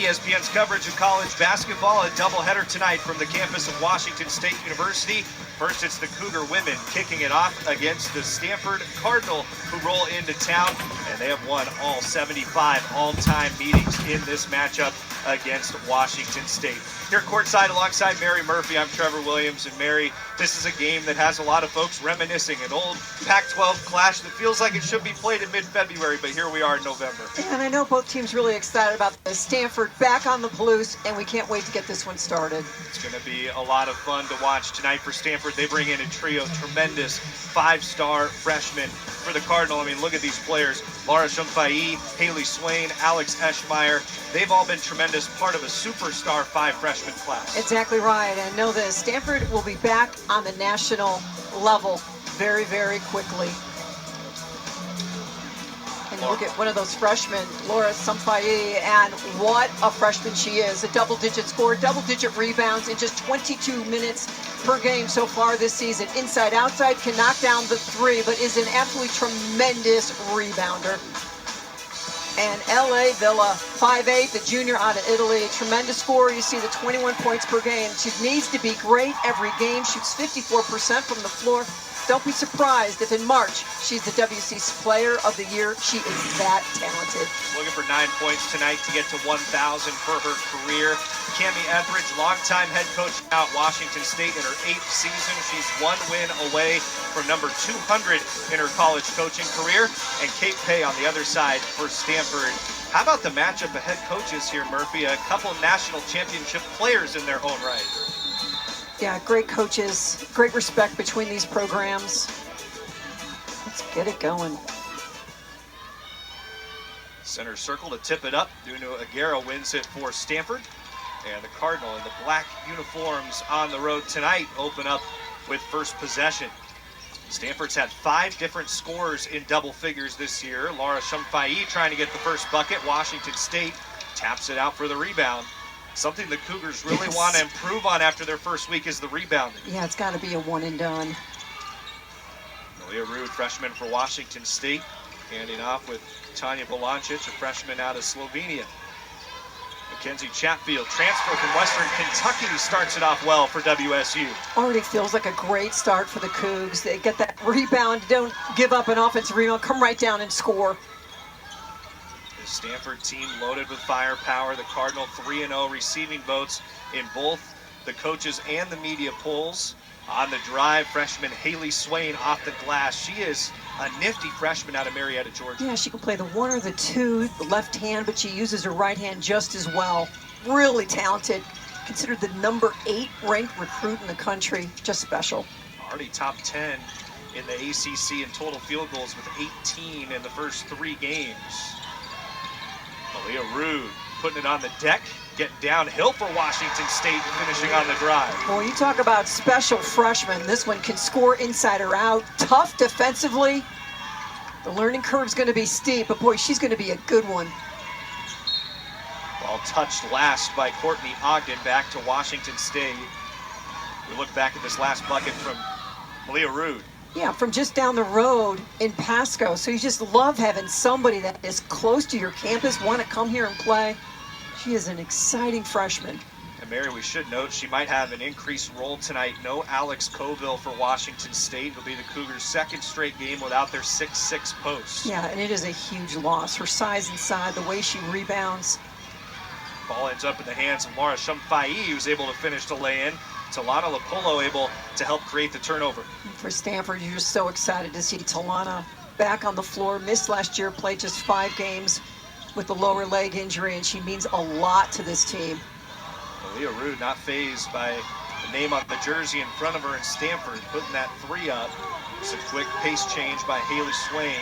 ESPN's coverage of college basketball, a doubleheader tonight from the campus of Washington State University. First, it's the Cougar women kicking it off against the Stanford Cardinal, who roll into town, and they have won all 75 all-time meetings in this matchup against Washington State. Here courtside alongside Mary Murphy, I'm Trevor Williams. And Mary, this is a game that has a lot of folks reminiscing an old Pac-12 clash that feels like it should be played in mid-February, but here we are in November. And I know both teams really excited about this. Stanford back on the Blues, and we can't wait to get this one started. It's going to be a lot of fun to watch tonight for Stanford. They bring in a trio, tremendous five-star freshmen for the Cardinal. I mean, look at these players. Laura Shumfai, Haley Swain, Alex Eschmeyer. They've all been tremendous, part of a superstar five freshman class. Exactly right. And know this, Stanford will be back on the national level very, very quickly. And look at one of those freshmen, Laura Shumfai, and what a freshman she is. A double-digit score, double-digit rebounds in just 22 minutes per game so far this season. Inside, outside, can knock down the three, but is an absolutely tremendous rebounder. And L.A. Villa, 5'8", the junior out of Italy, tremendous scorer. You see the 21 points per game. She needs to be great every game, shoots 54% from the floor. Don't be surprised if in March she's the WC's Player of the Year. She is that talented. Looking for 9 points tonight to get to 1,000 for her career. Cami Etheridge, longtime head coach out Washington State in her 8th season. She's one win away from number 200 in her college coaching career. And Kate Pay on the other side for Stanford. How about the matchup of head coaches here, Murphy? A couple national championship players in their own right. Yeah, great coaches, great respect between these programs. Let's get it going. Center circle to tip it up. Dunu Aguero wins it for Stanford. And the Cardinal in the black uniforms on the road tonight open up with first possession. Stanford's had 5 different scorers in double figures this year. Laura Shumfai trying to get the first bucket. Washington State taps it out for the rebound. Something the Cougars really want to improve on after their first week is the rebounding. Yeah, it's got to be a one and done. Malia Rude, freshman for Washington State, handing off with Tanja Bolancic, a freshman out of Slovenia. Mackenzie Chatfield, transfer from Western Kentucky, starts it off well for WSU. Already feels like a great start for the Cougs. They get that rebound, don't give up an offensive rebound, come right down and score. The Stanford team loaded with firepower. The Cardinal 3-0 receiving votes in both the coaches and the media polls. On the drive, freshman Haley Swain off the glass. She is a nifty freshman out of Marietta, Georgia. Yeah, she can play the 1 or the 2, the left hand, but she uses her right hand just as well. Really talented. Considered the number 8 ranked recruit in the country. Just special. Already top 10 in the ACC in total field goals with 18 in the first 3 games. Malia Rude putting it on the deck, getting downhill for Washington State, finishing on the drive. Well, you talk about special freshmen. This one can score inside or out. Tough defensively. The learning curve's going to be steep, but boy, she's going to be a good one. Ball touched last by Courtney Ogden back to Washington State. We look back at this last bucket from Malia Rude. Yeah, from just down the road in Pasco. So you just love having somebody that is close to your campus, want to come here and play. She is an exciting freshman. And Mary, we should note she might have an increased role tonight. No Alex Colville for Washington State. It'll be the Cougars' 2nd straight game without their 6'6" post. Yeah, and it is a huge loss. Her size inside, the way she rebounds. Ball ends up in the hands of Laura Shumfai, who's able to finish the lay-in. Talana Lapolo able to help create the turnover. For Stanford, you're just so excited to see Talana back on the floor. Missed last year, played just 5 games with the lower leg injury, and she means a lot to this team. Malia Rude not fazed by the name on the jersey in front of her in Stanford, putting that 3 up. It's a quick pace change by Haley Swain.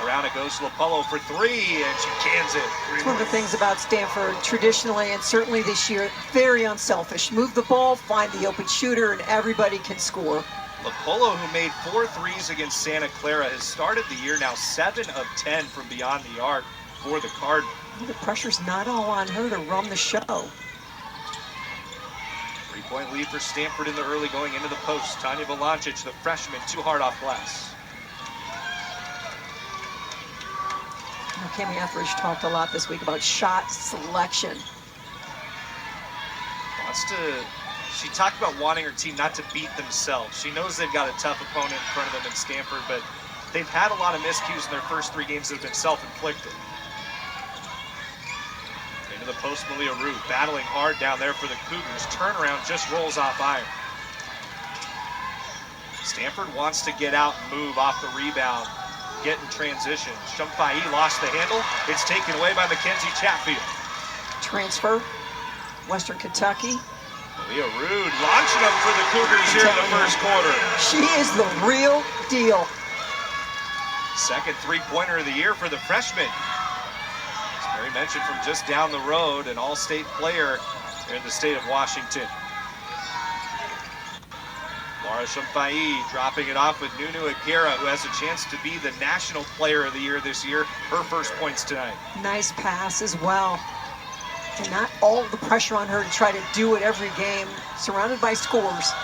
Around it goes Lapolo for 3, and she cans it. It's one of the things about Stanford traditionally, and certainly this year, very unselfish. Move the ball, find the open shooter, and everybody can score. Lapolo, who made 4 threes against Santa Clara, has started the year now 7 of 10 from beyond the arc for the Cardinals. The pressure's not all on her to run the show. 3-point lead for Stanford in the early going into the post. Tanja Bolancic, the freshman, too hard off glass. Cami Etheridge talked a lot this week about shot selection. She talked about wanting her team not to beat themselves. She knows they've got a tough opponent in front of them in Stanford, but they've had a lot of miscues in their first 3 games that have been self-inflicted. Into the post, Malia Root battling hard down there for the Cougars. Turnaround just rolls off iron. Stanford wants to get out and move off the rebound, get in transition. Shumfai lost the handle. It's taken away by Mackenzie Chatfield. Transfer, Western Kentucky. Malia Root launching them for the Cougars here in the first quarter. She is the real deal. Second three-pointer of the year for the freshman. As Mary mentioned, from just down the road, an all-state player in the state of Washington. Laura Shumfai dropping it off with Nunu Aguirre, who has a chance to be the National Player of the Year this year. Her first points tonight. Nice pass as well. And not all the pressure on her to try to do it every game, surrounded by scores.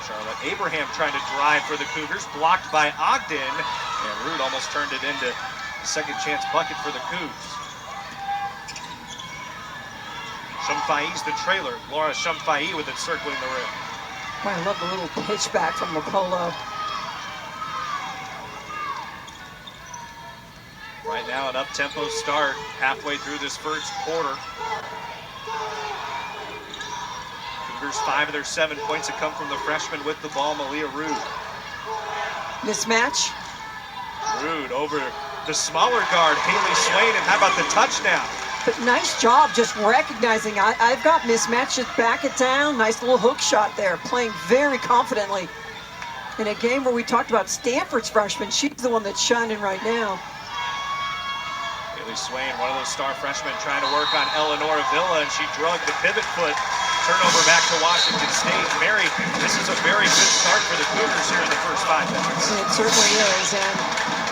Charlotte Abraham trying to drive for the Cougars, blocked by Ogden, and Root almost turned it into a second chance bucket for the Cougs. Shumfai's the trailer. Laura Shumfai with it circling the rim. Boy, I love the little pitch back from Lopolo. Right now, an up-tempo start halfway through this first quarter. Cougars 5 of their 7 points have come from the freshman with the ball, Malia Root. Mismatch. Root over the smaller guard, Haley Swain, and how about the touchdown? But nice job just recognizing I've got mismatch, just back it down. Nice little hook shot there, playing very confidently. In a game where we talked about Stanford's freshman, she's the one that's shining right now. Haley Swain, one of those star freshmen, trying to work on Eleanor Avila, and she drugged the pivot foot. Turnover back to Washington State. Mary, this is a very good start for the Cougars here in the first 5 minutes. It certainly is, and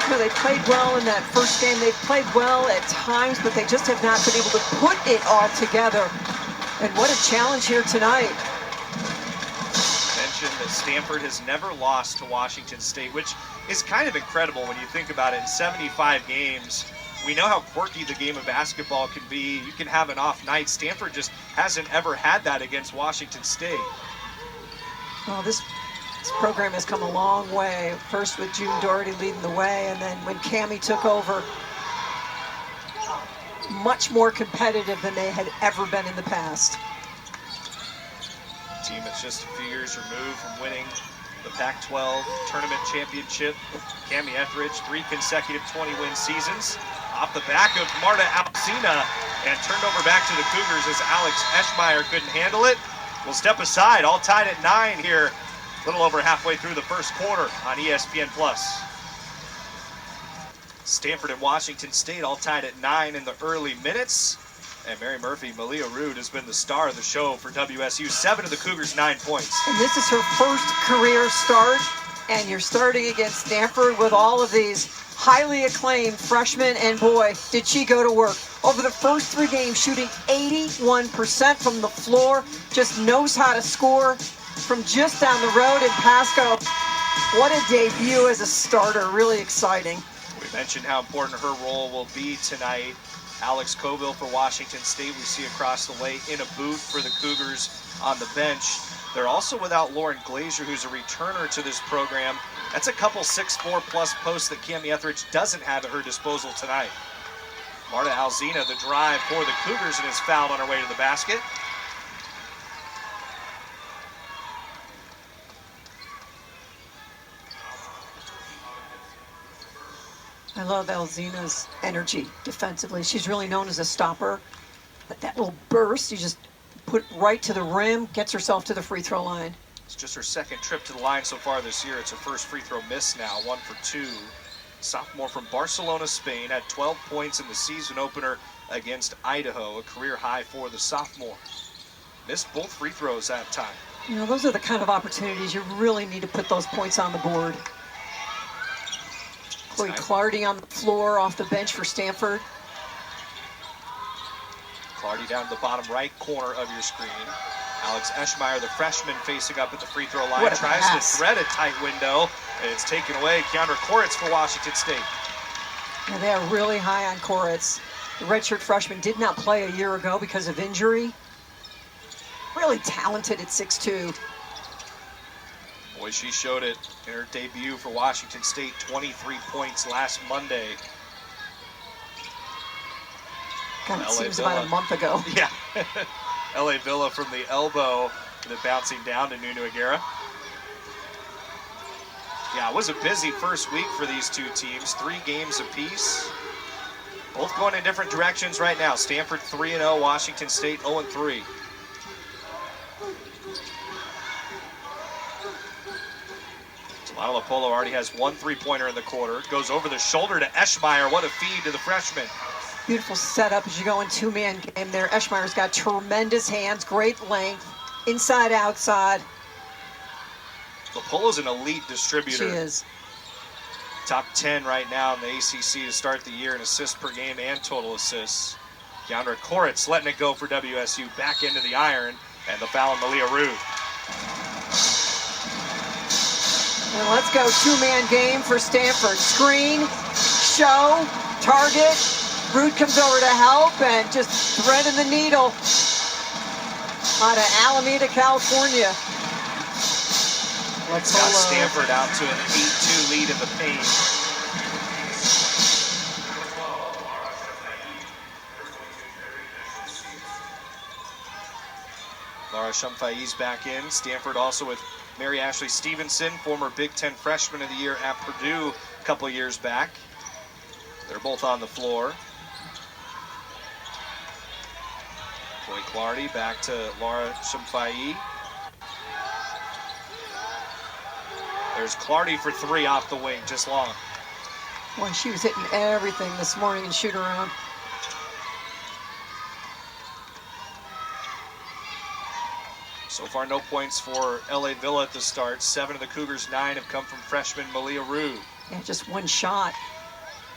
you know, they played well in that first game. They've played well at times, but they just have not been able to put it all together. And what a challenge here tonight. Mentioned that Stanford has never lost to Washington State, which is kind of incredible when you think about it. In 75 games, we know how quirky the game of basketball can be. You can have an off night. Stanford just hasn't ever had that against Washington State. Well, this program has come a long way. First with June Doherty leading the way, and then when Cammie took over, much more competitive than they had ever been in the past. Team that's just a few years removed from winning the Pac-12 tournament championship. Cammie Etheridge, 3 consecutive 20-win seasons. Off the back of Marta Alcina, and turned over back to the Cougars as Alex Eschmeyer couldn't handle it. We'll step aside, all tied at 9 here, a little over halfway through the first quarter on ESPN+. Stanford and Washington State all tied at 9 in the early minutes. And Mary Murphy, Malia Root has been the star of the show for WSU. 7 of the Cougars' 9 points. And this is her first career start, and you're starting against Stanford with all of these highly acclaimed freshmen, and boy, did she go to work. Over the first 3 games, shooting 81% from the floor, just knows how to score from just down the road in Pasco. What a debut as a starter, really exciting. We mentioned how important her role will be tonight. Alex Colville for Washington State, we see across the way in a boot for the Cougars on the bench. They're also without Lauren Glazier, who's a returner to this program. That's a couple 6'4" plus posts that Cammie Etheridge doesn't have at her disposal tonight. Marta Alcina, the drive for the Cougars, and is fouled on her way to the basket. I love Alcina's energy defensively. She's really known as a stopper. But that little burst, you just put right to the rim, gets herself to the free throw line. It's just her second trip to the line so far this year. It's her first free throw miss now, 1 for 2. Sophomore from Barcelona, Spain, had 12 points in the season opener against Idaho, a career high for the sophomore. Missed both free throws that time. You know, those are the kind of opportunities you really need to put those points on the board. Chloe Clardy on the floor off the bench for Stanford. Clardy down to the bottom right corner of your screen. Alex Eschmeyer, the freshman, facing up at the free throw line, tries to thread a tight window, and it's taken away. Keandra Koritz for Washington State. Yeah, they are really high on Koritz. The redshirt freshman did not play a year ago because of injury. Really talented at 6'2". Boy, she showed it in her debut for Washington State, 23 points last Monday. God, it seems Villa. about a month ago. Yeah. LA Villa from the elbow, and then bouncing down to Nunu Aguirre. Yeah, it was a busy first week for these two teams. 3 games apiece. Both going in different directions right now. Stanford 3-0, Washington State 0-3. Lala Polo already has 1 3-pointer in the quarter. Goes over the shoulder to Eschmeyer. What a feed to the freshman. Beautiful setup as you go in 2-man game there. Eschmeyer's got tremendous hands, great length, inside, outside. Polo's an elite distributor. She is. Top 10 right now in the ACC to start the year in assists per game and total assists. Keandra Koritz letting it go for WSU. Back into the iron, and the foul on Malia Rude. And let's go 2-man game for Stanford. Screen, show, target. Rude comes over to help and just threading the needle out of Alameda, California. Let's got Stanford out to an 8-2 lead in the paint. Laura Shumfai's back in. Stanford also with Mary Ashley Stevenson, former Big Ten Freshman of the Year at Purdue a couple years back. They're both on the floor. Chloe Clardy back to Laura Shumfai. There's Clardy for 3 off the wing, just long. Boy, she was hitting everything this morning and shoot around. So far, no points for LA Villa at the start. 7 of the Cougars' 9 have come from freshman Malia Rude. Yeah, just 1 shot.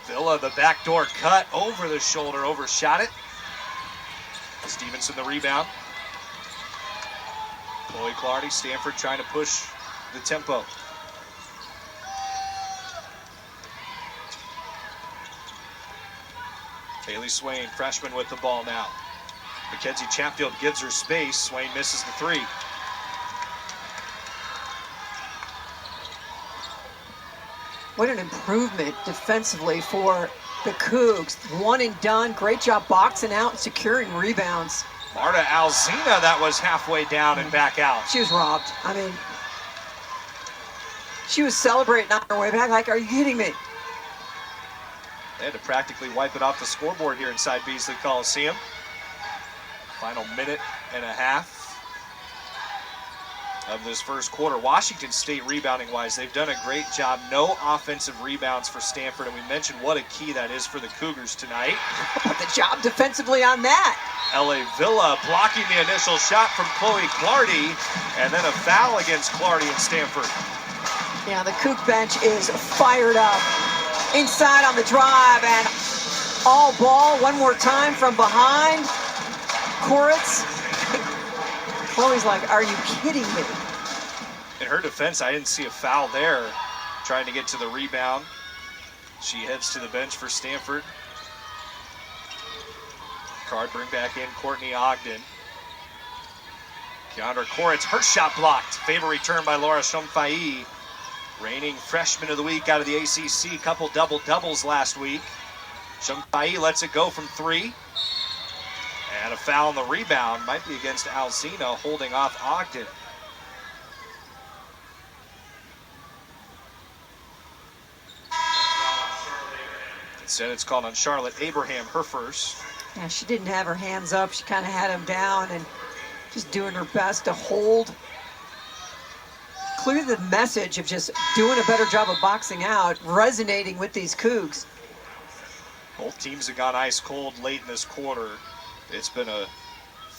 Villa, the backdoor cut over the shoulder, overshot it. Stevenson the rebound. Chloe Clardy, Stanford trying to push the tempo. Haley Swain, freshman with the ball now. Mackenzie Chatfield gives her space. Swain misses the 3. What an improvement defensively for the Cougs. 1 and done. Great job boxing out and securing rebounds. Marta Alzina, that was halfway down and back out. She was robbed. I mean, she was celebrating on her way back. Like, are you kidding me? They had to practically wipe it off the scoreboard here inside Beasley Coliseum. Final minute and a half of this first quarter. Washington State rebounding-wise, they've done a great job. No offensive rebounds for Stanford, and we mentioned what a key that is for the Cougars tonight. But the job defensively on that. LA Villa blocking the initial shot from Chloe Clardy, and then a foul against Clardy and Stanford. Yeah, the Coug bench is fired up. Inside on the drive, and all ball one more time from behind. Koritz. Chloe's like, are you kidding me? In her defense, I didn't see a foul there. Trying to get to the rebound. She heads to the bench for Stanford. Card bring back in Courtney Ogden. Keandra Koritz, her shot blocked. Favor return by Laura Shumfai. Reigning freshman of the week out of the ACC. Couple double-doubles last week. Shumfai lets it go from 3. And a foul on the rebound. Might be against Alzina, holding off Ogden. Instead, it's called on Charlotte Abraham, her first. Yeah, she didn't have her hands up. She kind of had them down and just doing her best to hold. Clearly the message of just doing a better job of boxing out, resonating with these Cougs. Both teams have gone ice cold late in this quarter. It's been a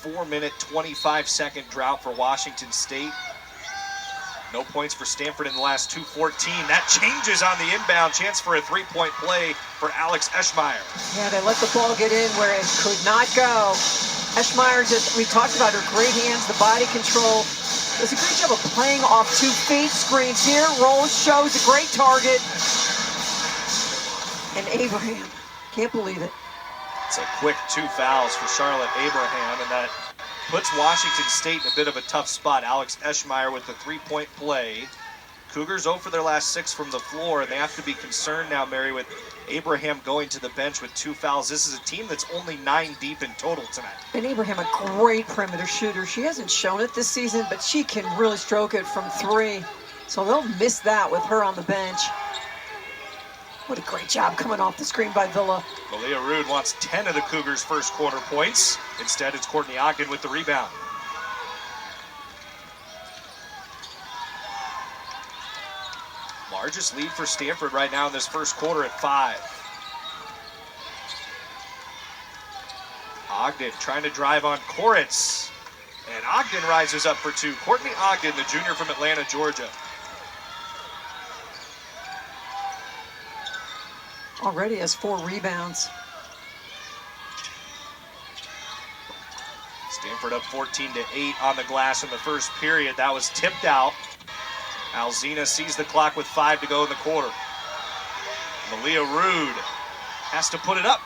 4-minute, 25-second drought for Washington State. No points for Stanford in the last 2:14. That changes on the inbound. Chance for a 3-point play for Alex Eschmeyer. Yeah, they let the ball get in where it could not go. Eschmeyer just, we talked about her great hands, the body control. Does a great job of playing off 2 feet. Screens here, rolls, shows a great target. And Abraham, can't believe it. It's a quick 2 fouls for Charlotte Abraham, and that puts Washington State in a bit of a tough spot. Alex Eschmeyer with the three-point play. Cougars 0 for their last 6 from the floor, and they have to be concerned now, Mary, with Abraham going to the bench with 2 fouls. This is a team that's only 9 deep in total tonight. And Abraham, a great perimeter shooter. She hasn't shown it this season, but she can really stroke it from 3. So they'll miss that with her on the bench. What a great job coming off the screen by Villa. Malia Rude wants 10 of the Cougars' first quarter points. Instead, it's Courtney Ogden with the rebound. Largest lead for Stanford right now in this first quarter at 5. Ogden trying to drive on Koritz. And Ogden rises up for 2. Courtney Ogden, the junior from Atlanta, Georgia. Already has 4 rebounds. Stanford up 14-8 on the glass in the first period. That was tipped out. Alzina sees the clock with 5 to go in the quarter. Malia Rude has to put it up.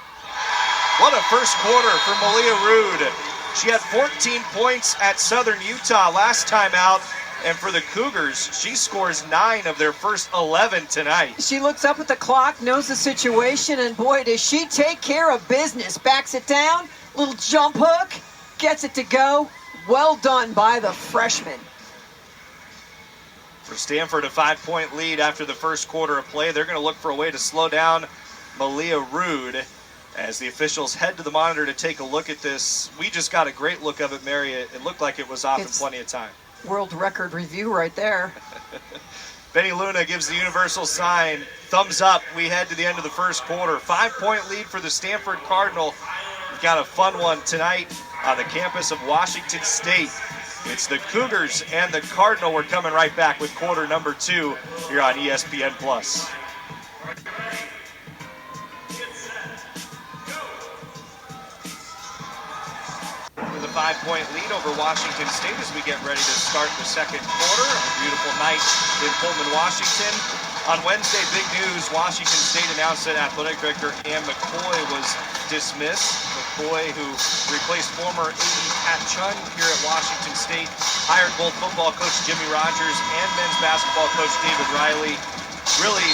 What a first quarter for Malia Rude. She had 14 points at Southern Utah last time out. And for the Cougars, she scores 9 of their first 11 tonight. She looks up at the clock, knows the situation, and boy, does she take care of business. Backs it down, little jump hook, gets it to go. Well done by the freshman. For Stanford, a 5-point lead after the first quarter of play. They're going to look for a way to slow down Malia Rude as the officials head to the monitor to take a look at this. We just got a great look of it, Mary. It looked like it was off in plenty of time. World record review right there. Benny Luna gives the universal sign. Thumbs up. We head to the end of the first quarter. 5-point lead for the Stanford Cardinal. We've got a fun one tonight on the campus of Washington State. It's the Cougars and the Cardinal. We're coming right back with quarter number 2 here on ESPN+. With a 5-point lead over Washington State as we get ready to start the second quarter. A beautiful night in Pullman, Washington. On Wednesday, big news. Washington State announced that athletic director Ann McCoy was dismissed. McCoy, who replaced former AD Pat Chun here at Washington State, hired both football coach Jimmy Rogers and men's basketball coach David Riley. Really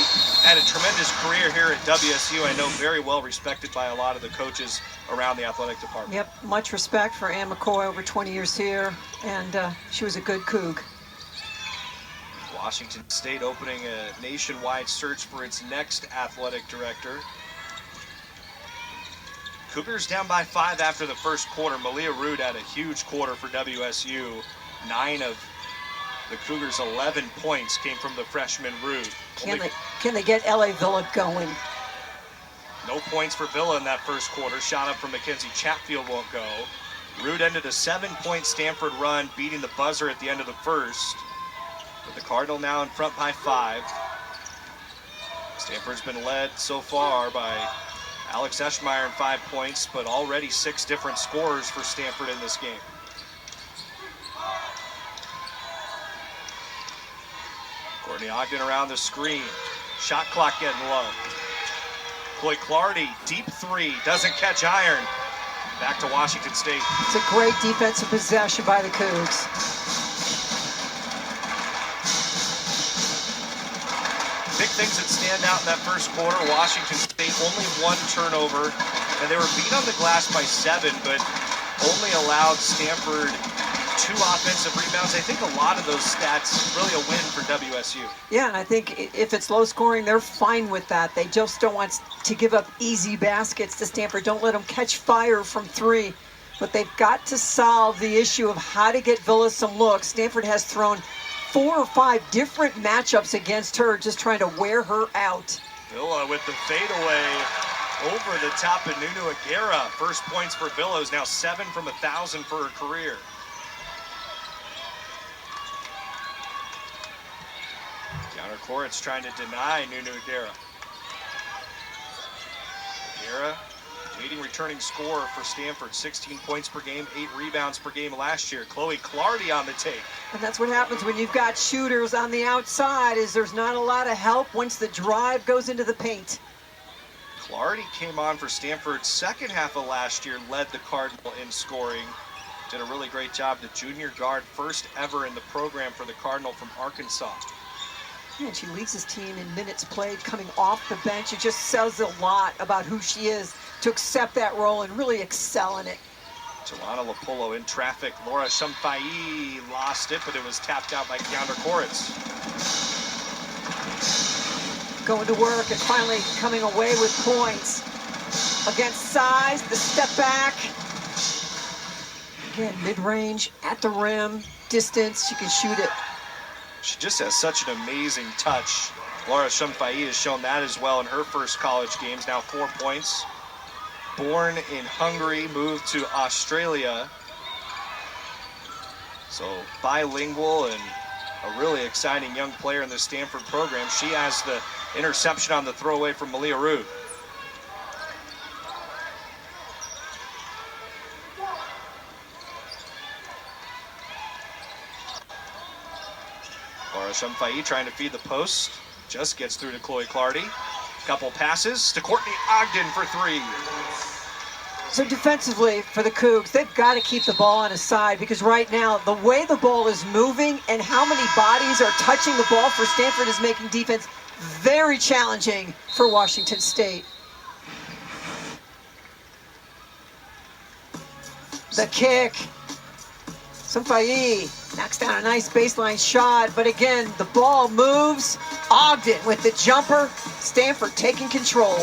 had a tremendous career here at WSU. I know very well respected by a lot of the coaches around the athletic department. Yep, much respect for Ann McCoy, over 20 years here, and she was a good Coug. Washington State opening a nationwide search for its next athletic director. Cougars down by 5 after the first quarter. Malia Rude had a huge quarter for WSU. 9 of the Cougars' 11 points came from the freshman Rude. Can they get LA Villa going? No points for Villa in that first quarter. Shot up from Mackenzie Chatfield won't go. Rude ended a 7-point Stanford run, beating the buzzer at the end of the first. But the Cardinal now in front by 5. Stanford's been led so far by Alex Eschmeyer in 5 points, but already 6 different scorers for Stanford in this game. Courtney Ogden around the screen. Shot clock getting low. Chloe Clardy, deep 3, doesn't catch iron. Back to Washington State. It's a great defensive possession by the Cougs. Big things that stand out in that first quarter. Washington State only 1 turnover, and they were beat on the glass by 7, but only allowed Stanford 2 offensive rebounds. I think a lot of those stats really a win for WSU. Yeah, and I think if it's low scoring, they're fine with that. They just don't want to give up easy baskets to Stanford. Don't let them catch fire from 3. But they've got to solve the issue of how to get Villa some looks. Stanford has thrown 4 or 5 different matchups against her, just trying to wear her out. Villa with the fadeaway over the top of Nunu Aguera. First points for Villa is now 7 from 1,000 for her career. Counter Koritz trying to deny Nunu Aguera. Aguera, leading returning scorer for Stanford, 16 points per game, 8 rebounds per game last year. Chloe Clardy on the take. And that's what happens when you've got shooters on the outside, is there's not a lot of help once the drive goes into the paint. Clardy came on for Stanford second half of last year, led the Cardinal in scoring. did a really great job. The junior guard, first ever in the program for the Cardinal from Arkansas. And she leads his team in minutes played coming off the bench. It just says a lot about who she is to accept that role and really excel in it. Jelana Lapolo in traffic. Laura Shumfai lost it, but it was tapped out by Keandra Koritz. Going to work and finally coming away with points. Against size, the step back. Again, mid-range, at the rim, distance, she can shoot it. She just has such an amazing touch. Laura Shumfai has shown that as well in her first college games. Now 4 points. Born in Hungary, moved to Australia. So bilingual and a really exciting young player in the Stanford program. She has the interception on the throwaway from Malia Rude. Laura Shumfai trying to feed the post. Just gets through to Chloe Clardy. Couple passes to Courtney Ogden for three. So defensively for the Cougs, they've got to keep the ball on his side, because right now the way the ball is moving and how many bodies are touching the ball for Stanford is making defense very challenging for Washington State. The kick. Shumfai knocks down a nice baseline shot, but again, the ball moves. Ogden with the jumper. Stanford taking control.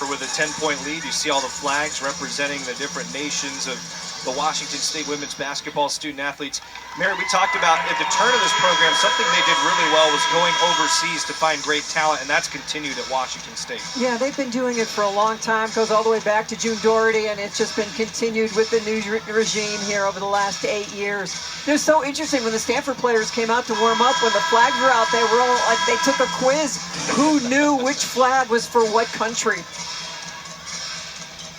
With a 10-point lead, you see all the flags representing the different nations of the Washington State women's basketball student athletes. Mary, we talked about at the turn of this program, something they did really well was going overseas to find great talent, and that's continued at Washington State. Yeah, they've been doing it for a long time. Goes all the way back to June Doherty, and it's just been continued with the new regime here over the last 8 years. It was so interesting when the Stanford players came out to warm up. When the flags were out, they were all like they took a quiz. Who knew which flag was for what country?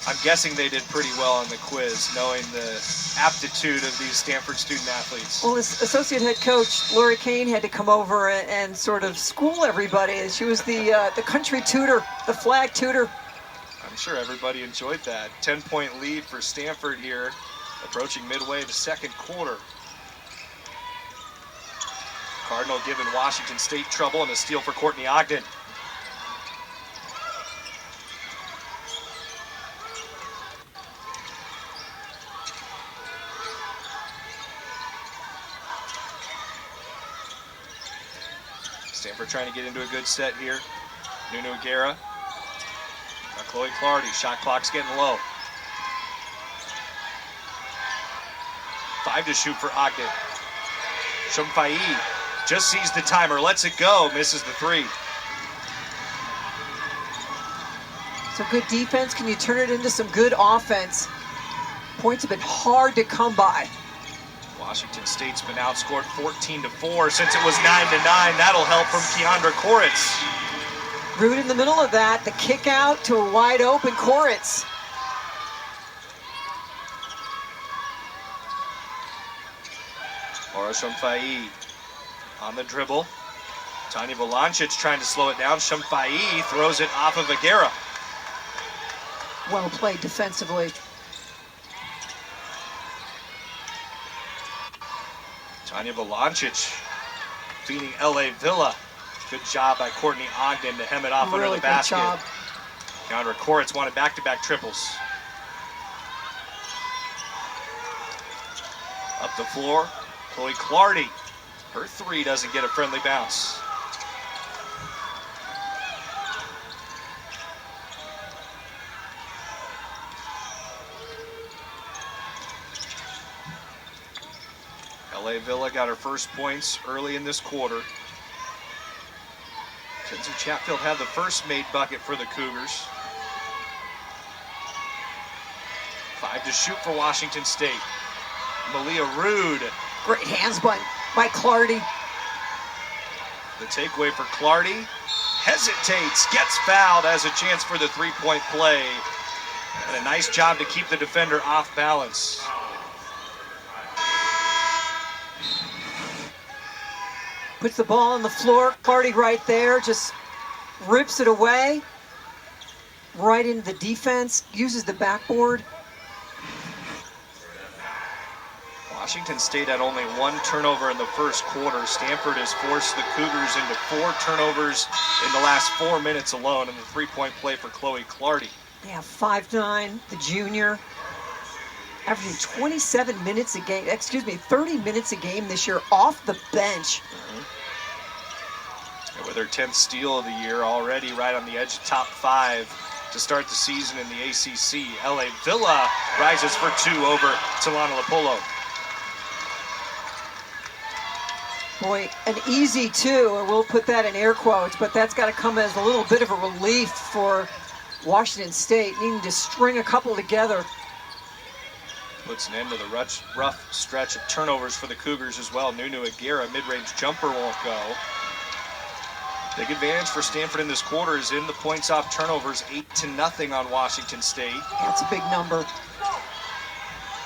I'm guessing they did pretty well on the quiz, knowing the aptitude of these Stanford student athletes. Well, his associate head coach, Lori Kane, had to come over and sort of school everybody. She was the country tutor, the flag tutor. I'm sure everybody enjoyed that. 10-point lead for Stanford here, approaching midway of the second quarter. Cardinal giving Washington State trouble, and a steal for Courtney Ogden. Stanford trying to get into a good set here. Nunu Aguera. Now Chloe Clardy. Shot clock's getting low. 5 to shoot for Ogden. Shumfai just sees the timer, lets it go, misses the three. So good defense. Can you turn it into some good offense? Points have been hard to come by. Washington State's been outscored 14-4 since it was 9-9. That'll help from Keandra Koritz. Rude in the middle of that. The kick out to a wide open Koritz. Laura Shumfai on the dribble. Tanya Volancic trying to slow it down. Shumfai throws it off of Aguera. Well played defensively. Tanya Volancic feeding L.A. Villa. Good job by Courtney Ogden to hem it off under the basket. Job. Keandra Koritz wanted back-to-back triples. Up the floor, Chloe Clardy. Her three doesn't get a friendly bounce. L.A. Villa got her first points early in this quarter. Kenzie Chatfield had the first made bucket for the Cougars. 5 to shoot for Washington State. Malia Rude. Great hands by Clardy. The takeaway for Clardy. Hesitates, gets fouled, has a chance for the three-point play. And a nice job to keep the defender off balance. Puts the ball on the floor. Clardy right there, just rips it away. right into the defense, uses the backboard. Washington State had only 1 turnover in the first quarter. Stanford has forced the Cougars into 4 turnovers in the last 4 minutes alone, and the 3-point play for Chloe Clardy. Yeah, 5'9", the junior, averaging 27 minutes a game, 30 minutes a game this year off the bench. And with her 10th steal of the year, already right on the edge of top 5 to start the season in the ACC. LA Villa rises for 2 over Talana Lopolo. Boy, an easy 2, or we'll put that in air quotes, but that's got to come as a little bit of a relief for Washington State, needing to string a couple together. Puts an end to the rough stretch of turnovers for the Cougars as well. Nunu Aguirre, mid-range jumper won't go. Big advantage for Stanford in this quarter is in the points off turnovers, 8-0 on Washington State. That's a big number.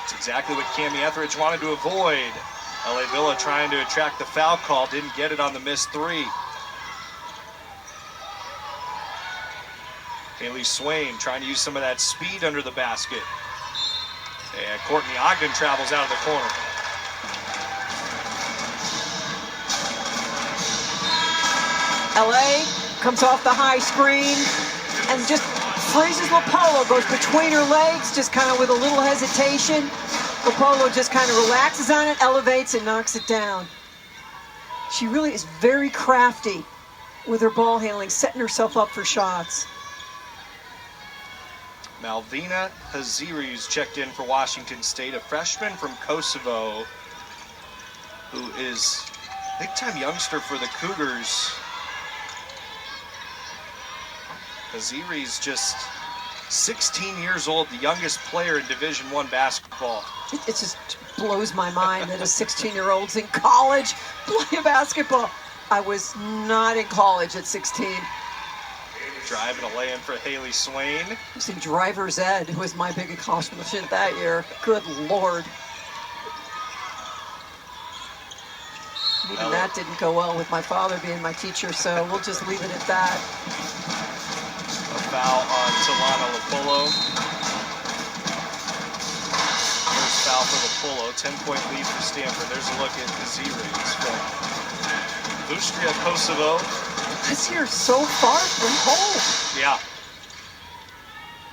It's exactly what Cami Etheridge wanted to avoid. LA Villa trying to attract the foul call, didn't get it on the missed 3. Haley Swain trying to use some of that speed under the basket. And Courtney Ogden travels out of the corner. LA comes off the high screen and just freezes Lopolo, goes between her legs, just kind of with a little hesitation. Lopolo just kind of relaxes on it, elevates, and knocks it down. She really is very crafty with her ball handling, setting herself up for shots. Malvina Haziri's checked in for Washington State, a freshman from Kosovo who is a big-time youngster for the Cougars. Haziri's just 16 years old, the youngest player in Division I basketball. It just blows my mind that a 16-year-old's in college playing basketball. I was not in college at 16. Driving a lay-in for Haley Swain. I was in driver's ed, who was my big accomplishment that year. Good Lord. Even that didn't go well with my father being my teacher, so we'll just leave it at that. A foul on Talana Lopolo. First foul for Lopolo, 10-point lead for Stanford. There's a look at the Z-Rays from Ustria, Kosovo. This year's so far from home. Yeah.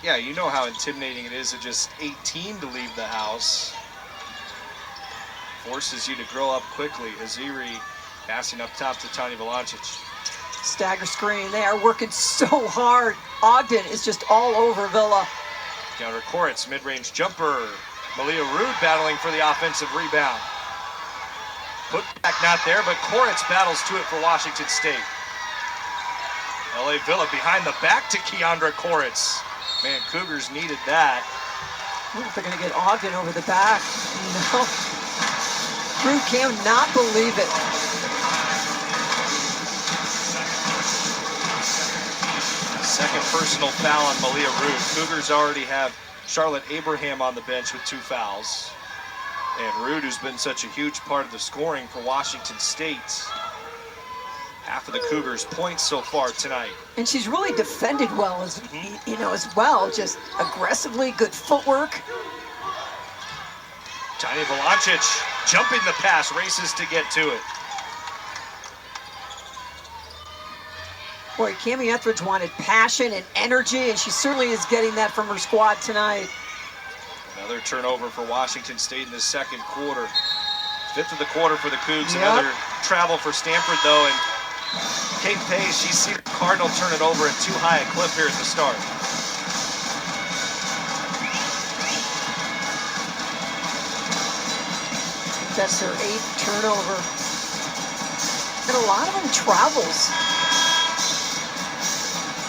Yeah, you know how intimidating it is at just 18 to leave the house. Forces you to grow up quickly. Aziri passing up top to Tanya Valancic. Stagger screen. They are working so hard. Ogden is just all over Villa. Counter Koritz, mid-range jumper. Malia Rude battling for the offensive rebound. Put back not there, but Koritz battles to it for Washington State. LA Villa behind the back to Keandra Koritz. Man, Cougars needed that. I wonder if they're going to get Ogden over the back. No. Rude cannot believe it. Second personal foul on Malia Rude. Cougars already have Charlotte Abraham on the bench with 2 fouls. And Rude, who's been such a huge part of the scoring for Washington State. Half of the Cougars' points so far tonight. And she's really defended well, as as well. Just aggressively, good footwork. Tanya Valancic jumping the pass, races to get to it. Boy, Cami Etheridge wanted passion and energy, and she certainly is getting that from her squad tonight. Another turnover for Washington State in the second quarter. 5th of the quarter for the Cougs. Yep. Another travel for Stanford, though, and Kate Pace, she's seen the Cardinal turn it over at too high a clip here at the start. That's their 8th turnover. And a lot of them travels.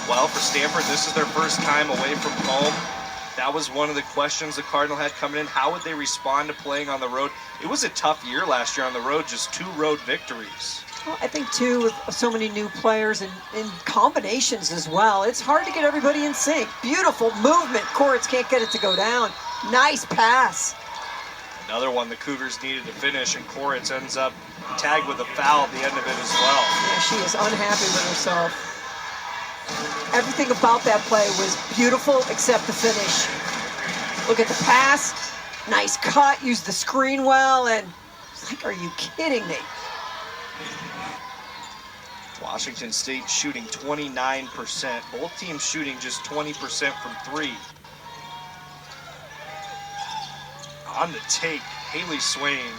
Well, for Stanford, this is their first time away from home. That was one of the questions the Cardinal had coming in. How would they respond to playing on the road? It was a tough year last year on the road, just 2 road victories. Well, I think, too, with so many new players and in combinations as well, it's hard to get everybody in sync. Beautiful movement. Koritz can't get it to go down. Nice pass. Another one the Cougars needed to finish, and Koritz ends up tagged with a foul at the end of it as well. Yeah, she is unhappy with herself. Everything about that play was beautiful except the finish. Look at the pass, nice cut, used the screen well, and it's like, are you kidding me? Washington State shooting 29%. Both teams shooting just 20% from three. On the take, Haley Swain.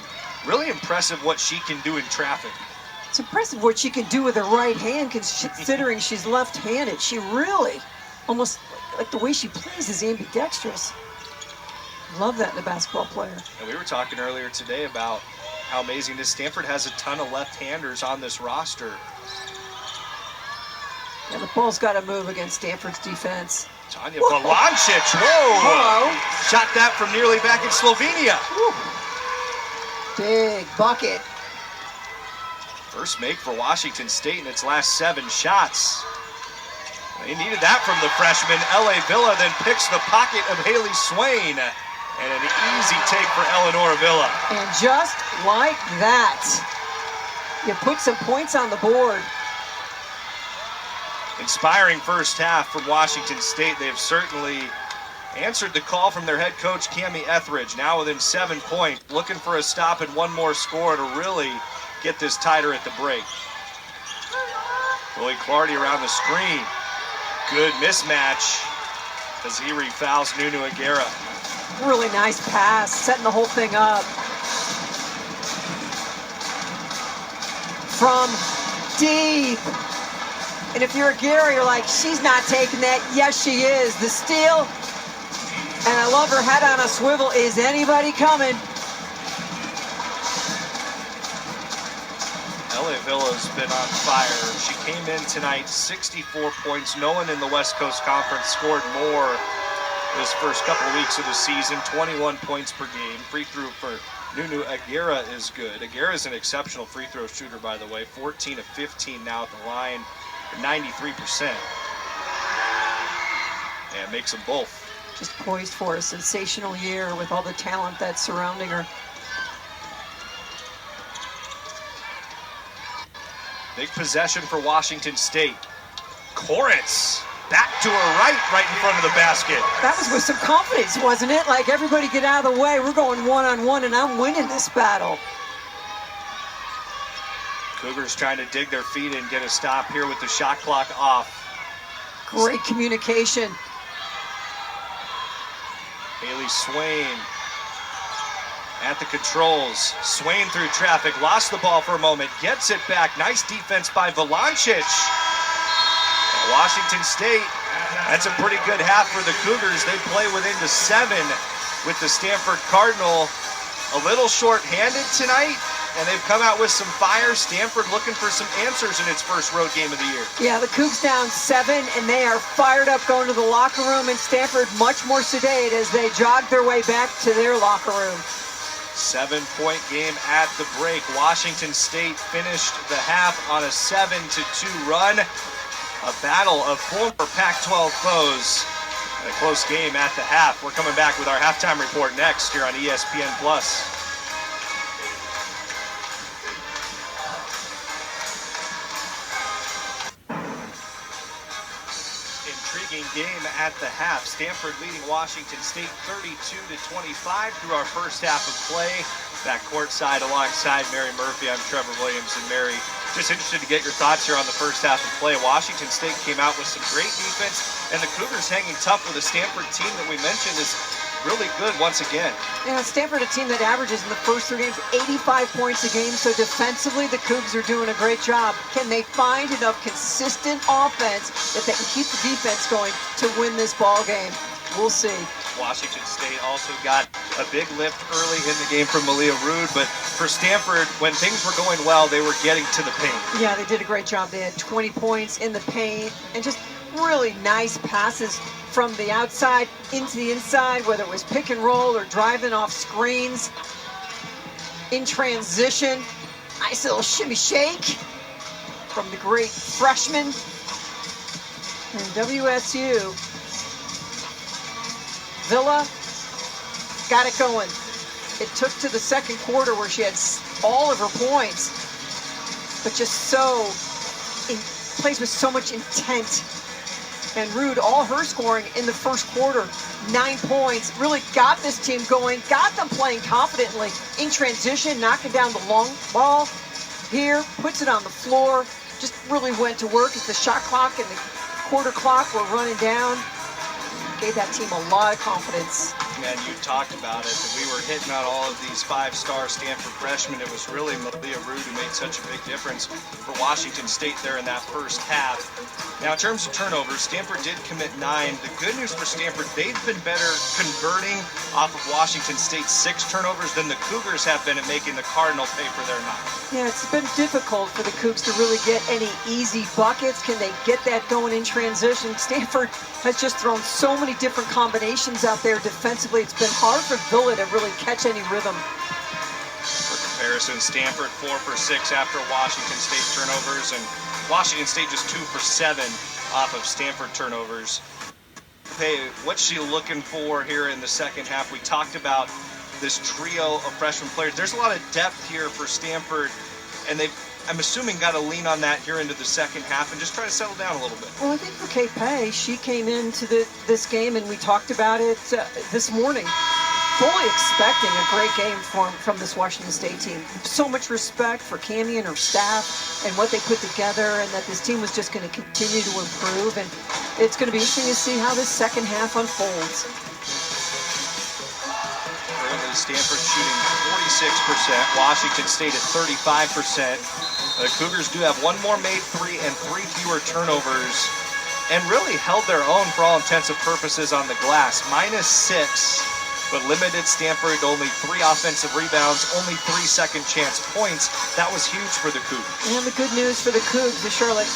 Really impressive what she can do in traffic. It's impressive what she can do with her right hand, considering she's left-handed. She really, almost like the way she plays is ambidextrous. Love that in a basketball player. And we were talking earlier today about how amazing this Stanford has a ton of left-handers on this roster. And the ball's got to move against Stanford's defense. Tanya Valancic, whoa! Hello. Shot that from nearly back in Slovenia. Woo. Big bucket. First make for Washington State in its last 7 shots. They needed that from the freshman. L.A. Villa then picks the pocket of Haley Swain. And an easy take for Eleanor Villa. And just like that, you put some points on the board. Inspiring first half from Washington State. They've certainly answered the call from their head coach, Cammie Etheridge. Now within 7 points, looking for a stop and one more score to really get this tighter at the break. Chloe Clardy around the screen. Good mismatch as he refouls Nunu Aguirre. Really nice pass, setting the whole thing up. From deep. And if you're Aguirre, you're like, she's not taking that. Yes, she is. The steal, and I love her head on a swivel. Is anybody coming? L.A. Villa's been on fire. She came in tonight, 64 points. No one in the West Coast Conference scored more this first couple of weeks of the season. 21 points per game. Free throw for Nunu Aguirre is good. Aguirre is an exceptional free throw shooter, by the way. 14 of 15 now at the line. 93%. And makes them both. Just poised for a sensational year with all the talent that's surrounding her. Big possession for Washington State. Koritz back to her right in front of the basket. That was with some confidence, wasn't it? Like, everybody get out of the way. We're going one-on-one, and I'm winning this battle. Cougars trying to dig their feet and get a stop here with the shot clock off. Great communication. Haley Swain at the controls. Swain through traffic, lost the ball for a moment, gets it back. Nice defense by Valancic. Washington State, that's a pretty good half for the Cougars. They play within the 7 with the Stanford Cardinal. A little short-handed tonight, and they've come out with some fire. Stanford looking for some answers in its first road game of the year. Yeah, the Cougs down 7, and they are fired up going to the locker room, and Stanford much more sedate as they jog their way back to their locker room. 7-point game at the break. Washington State finished the half on a 7-2 run. A battle of former Pac-12 foes. A close game at the half. We're coming back with our halftime report next here on ESPN+. Intriguing game at the half. Stanford leading Washington State 32-25 through our first half of play. Back courtside alongside Mary Murphy. I'm Trevor Williams, and Mary, just interested to get your thoughts here on the first half of play. Washington State came out with some great defense, and the Cougars hanging tough with a Stanford team that we mentioned is really good once again. Yeah, Stanford, a team that averages in the first 3 games 85 points a game, so defensively the Cougs are doing a great job. Can they find enough consistent offense that they can keep the defense going to win this ball game? We'll see. Washington State also got a big lift early in the game from Malia Rude, but for Stanford, when things were going well, they were getting to the paint. Yeah, they did a great job. They had 20 points in the paint and just really nice passes from the outside into the inside, whether it was pick and roll or driving off screens. In transition, nice little shimmy shake from the great freshman. And WSU, Villa got it going. It took to the second quarter where she had all of her points, but just so plays with so much intent And Rude, all her scoring in the first quarter, 9 points, really got this team going, got them playing confidently in transition, knocking down the long ball here, puts it on the floor, just really went to work as the shot clock and the quarter clock were running down. Gave that team a lot of confidence. And you talked about it, that we were hitting on all of these five-star Stanford freshmen. It was really Malia Rude who made such a big difference for Washington State there in that first half. Now, in terms of turnovers, Stanford did commit 9. The good news for Stanford, they've been better converting off of Washington State's 6 turnovers than the Cougars have been at making the Cardinal pay for their 9. Yeah, it's been difficult for the Cougs to really get any easy buckets. Can they get that going in transition? Stanford has just thrown so many different combinations out there defensively. It's been hard for Villa to really catch any rhythm. For comparison, Stanford 4 for 6 after Washington State turnovers, and Washington State just 2 for 7 off of Stanford turnovers. Hey, what's she looking for here in the second half? We talked about this trio of freshman players. There's a lot of depth here for Stanford, and they've, I'm assuming, got to lean on that here into the second half and just try to settle down a little bit. Well, I think for Kate Pay, she came into this game, and we talked about it this morning, fully expecting a great game from this Washington State team. So much respect for Cammie and her staff and what they put together, and that this team was just going to continue to improve. And it's going to be interesting to see how this second half unfolds. Currently, Stanford shooting 46%, Washington State at 35%. The Cougars do have one more made 3 and 3 fewer turnovers, and really held their own for all intents and purposes on the glass. -6, but limited Stanford to only 3 offensive rebounds, only 3 second chance points. That was huge for the Cougars. And the good news for the Cougs is Charlotte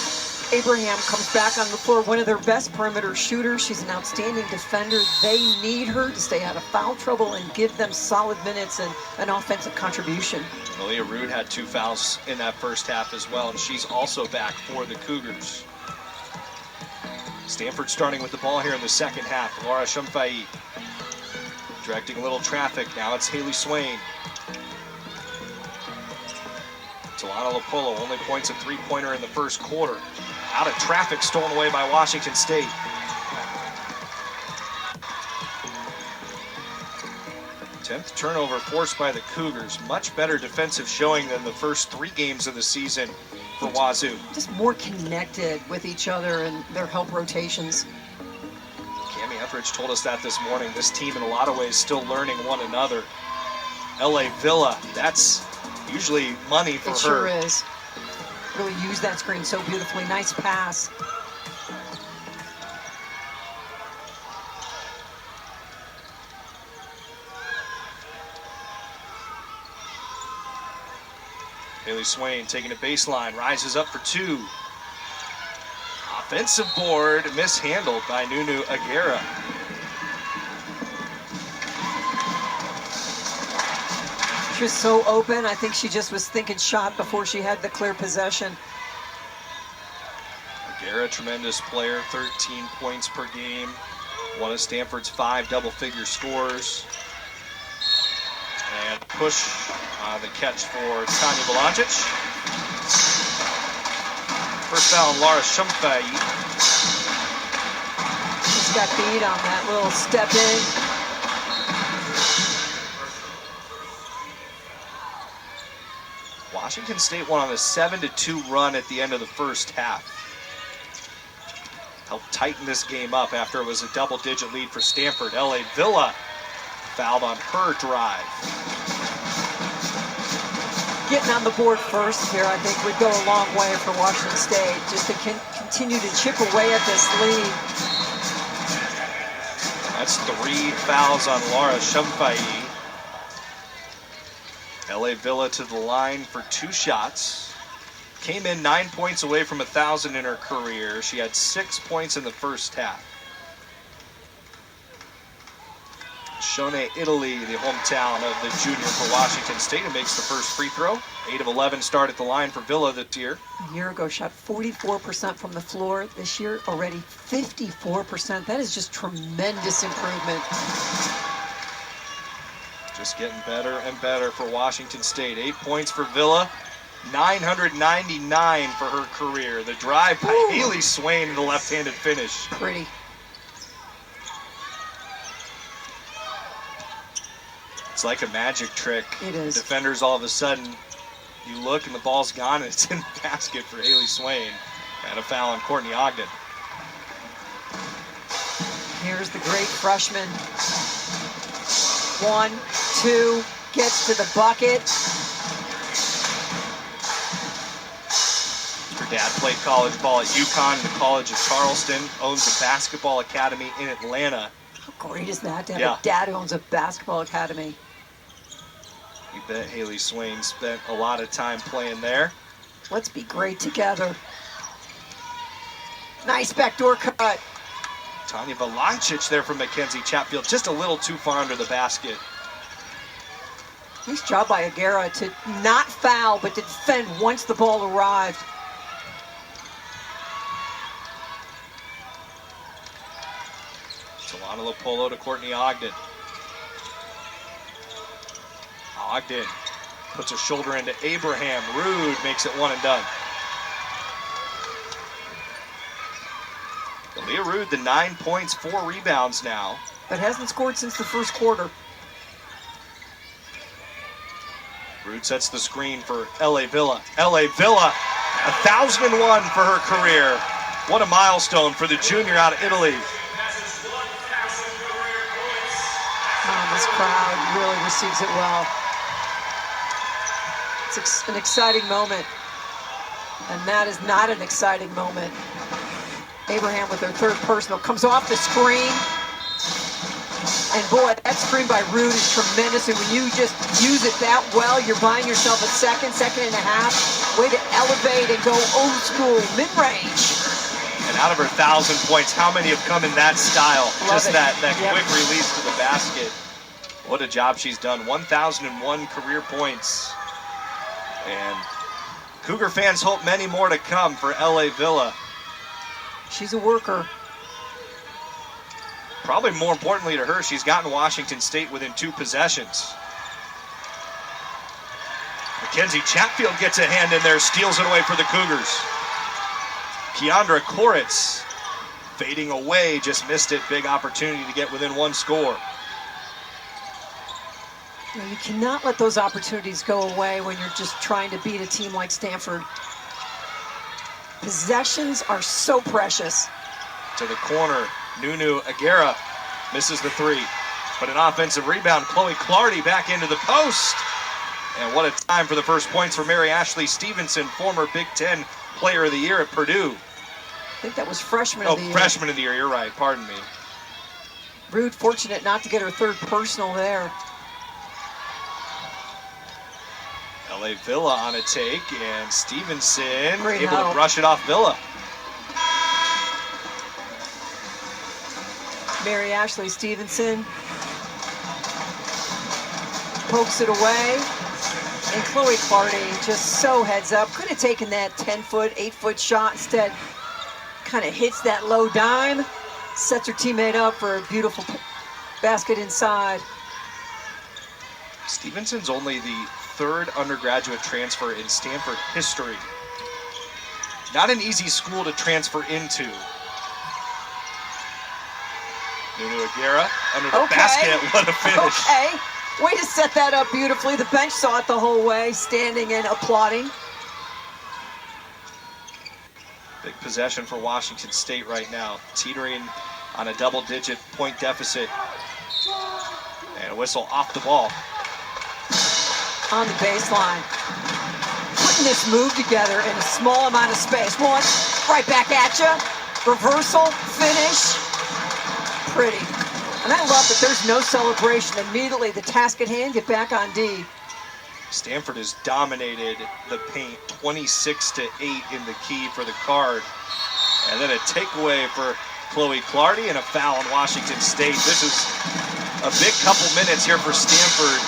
Abraham comes back on the floor, one of their best perimeter shooters. She's an outstanding defender. They need her to stay out of foul trouble and give them solid minutes and an offensive contribution. Malia Rude had 2 fouls in that first half as well, and she's also back for the Cougars. Stanford starting with the ball here in the second half. Laura Shumfai directing a little traffic. Now it's Haley Swain. Solana Lopolo only points a 3-pointer in the first quarter. Out of traffic, stolen away by Washington State. Tenth turnover forced by the Cougars. Much better defensive showing than the first 3 games of the season for Wazoo. Just more connected with each other and their help rotations. Cammie Etheridge told us that this morning. This team, in a lot of ways, still learning one another. LA Villa, that's usually money for her. It sure is. Really used that screen so beautifully. Nice pass. Haley Swain taking a baseline, rises up for 2. Offensive board, mishandled by Nunu Aguera. She was so open. I think she just was thinking shot before she had the clear possession. Aguera, tremendous player, 13 points per game. One of Stanford's 5 double-figure scores. And push on the catch for Tanya Belancic. First foul on Laura Shumfai. Just got beat on that little step in. Washington State went on a 7-2 run at the end of the first half. Helped tighten this game up after it was a double-digit lead for Stanford. LA Villa fouled on her drive. Getting on the board first here, I think, would go a long way for Washington State, just to continue to chip away at this lead. That's 3 fouls on Laura Shumfai. LA Villa to the line for 2 shots. Came in 9 points away from 1,000 in her career. She had 6 points in the first half. Shone Italy, the hometown of the junior for Washington State, who makes the first free throw. 8 of 11 start at the line for Villa this year. A year ago, shot 44% from the floor. This year, already 54%. That is just tremendous improvement. Just getting better and better for Washington State. 8 points for Villa. 999 for her career. The drive by Haley Swain and the left-handed finish. Pretty. It's like a magic trick. It is. Defenders, all of a sudden, you look and the ball's gone and it's in the basket for Haley Swain. And a foul on Courtney Ogden. Here's the great freshman. 1, 2, gets to the bucket. Her dad played college ball at UConn and the College of Charleston, owns a basketball academy in Atlanta. How great is that to have a dad who owns a basketball academy? You bet Haley Swain spent a lot of time playing there. Let's be great together. Nice backdoor cut. Tanya Valancic there from Mackenzie Chatfield, just a little too far under the basket. Nice job by Aguera to not foul, but to defend once the ball arrived. Solana Lopolo to Courtney Ogden. Ogden puts her shoulder into Abraham. Rude makes it one and done. Leah Rude, the 9 points, 4 rebounds now. But hasn't scored since the first quarter. Rude sets the screen for LA Villa. LA Villa, 1,001 for her career. What a milestone for the junior out of Italy. This crowd really receives it well. It's an exciting moment. And that is not an exciting moment. Abraham with her third personal comes off the screen. And boy, that screen by Rude is tremendous. And when you just use it that well, you're buying yourself a second and a half. Way to elevate and go old school, mid-range. And out of her 1,000 points, how many have come in that style? Love just it. that quick release to the basket. What a job she's done. 1,001 career points. And Cougar fans hope many more to come for LA Villa. She's a worker. Probably more importantly to her, she's gotten Washington State within 2 possessions. Mackenzie Chatfield gets a hand in there, steals it away for the Cougars. Keandra Koritz fading away, just missed it. Big opportunity to get within 1 score. You cannot let those opportunities go away when you're just trying to beat a team like Stanford. Possessions are so precious. To the corner, Nunu Aguera misses the 3. But an offensive rebound, Chloe Clardy back into the post. And what a time for the first points for Mary Ashley Stevenson, former Big Ten Player of the Year at Purdue. I think that was freshman of the year. Freshman of the year, you're right, pardon me. Rude fortunate not to get her third personal there. LA Villa on a take, and Stevenson Great able help. to brush it off Villa. Mary Ashley Stevenson pokes it away, and Chloe Clardy just so heads up. Could have taken that 10-foot, 8-foot shot. Instead, kind of hits that low dime, sets her teammate up for a beautiful basket inside. Stevenson's only the 3rd undergraduate transfer in Stanford history. Not an easy school to transfer into. Nunu Aguera under the basket. What a finish. Okay. Way to set that up beautifully. The bench saw it the whole way, standing and applauding. Big possession for Washington State right now. Teetering on a double-digit point deficit. And a whistle off the ball. On the baseline. Putting this move together in a small amount of space. 1, right back at you. Reversal, finish. Pretty. And I love that there's no celebration. Immediately the task at hand, get back on D. Stanford has dominated the paint 26-8 in the key for the Card. And then a takeaway for Chloe Clardy and a foul on Washington State. This is a big couple minutes here for Stanford.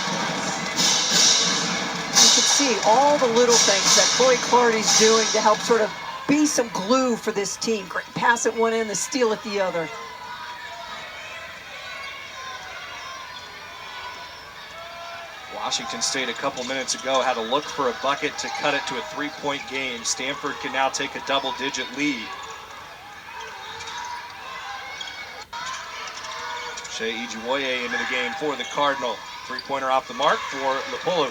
You can see all the little things that Chloe Clardy's doing to help sort of be some glue for this team. Great pass at one end, the steal at the other. Washington State a couple minutes ago had to look for a bucket to cut it to a 3-point game. Stanford can now take a double-digit lead. Shea Ijiwoye into the game for the Cardinal. Three-pointer off the mark for Lupolu.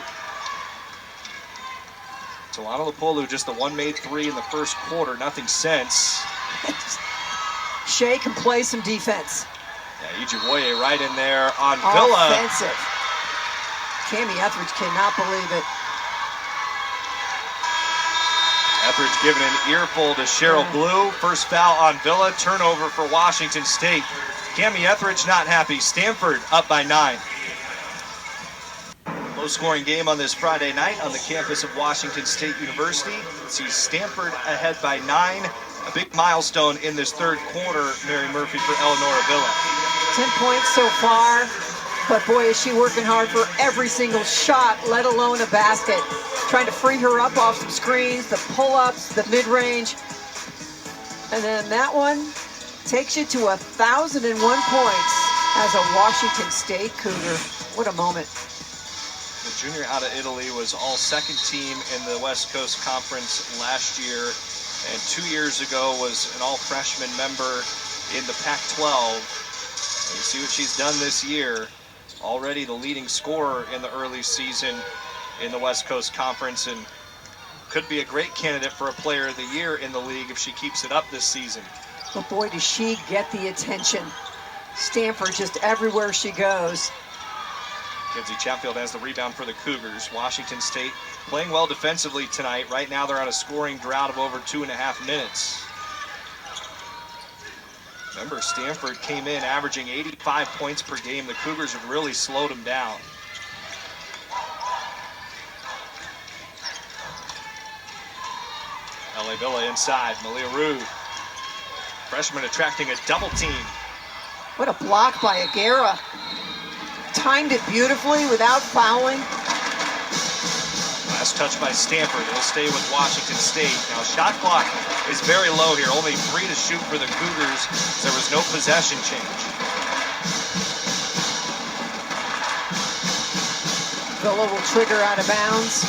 Talana Lupolu, just the one made three in the first quarter, nothing since. Shea can play some defense. Yeah, Ijiwoye right in there on Villa. Offensive. Cami Etheridge cannot believe it. Etheridge giving an earful to Cheryl Blue. First foul on Villa, turnover for Washington State. Cami Etheridge not happy. Stanford up by 9. Low-scoring game on this Friday night on the campus of Washington State University. Let's see Stanford ahead by 9. A big milestone in this third quarter, Mary Murphy, for Eleanor Avila. 10 points so far, but boy, is she working hard for every single shot, let alone a basket. Trying to free her up off some screens, the pull-ups, the mid-range. And then that one takes you to 1,001 points as a Washington State Cougar. What a moment. The junior out of Italy was all second team in the West Coast Conference last year, and 2 years ago was an all-freshman member in the Pac-12. You see what she's done this year. Already the leading scorer in the early season in the West Coast Conference, and could be a great candidate for a Player of the Year in the league if she keeps it up this season. But boy, does she get the attention. Stanford just everywhere she goes. Kinsey Chatfield has the rebound for the Cougars. Washington State playing well defensively tonight. Right now they're on a scoring drought of over 2.5 minutes. Remember, Stanford came in averaging 85 points per game. The Cougars have really slowed them down. LA Villa inside, Malia Rue. Freshman attracting a double team. What a block by Aguera. Timed it beautifully without fouling. Last touch by Stanford. It'll stay with Washington State. Now, shot clock is very low here. Only 3 to shoot for the Cougars. There was no possession change. Villa will trigger out of bounds.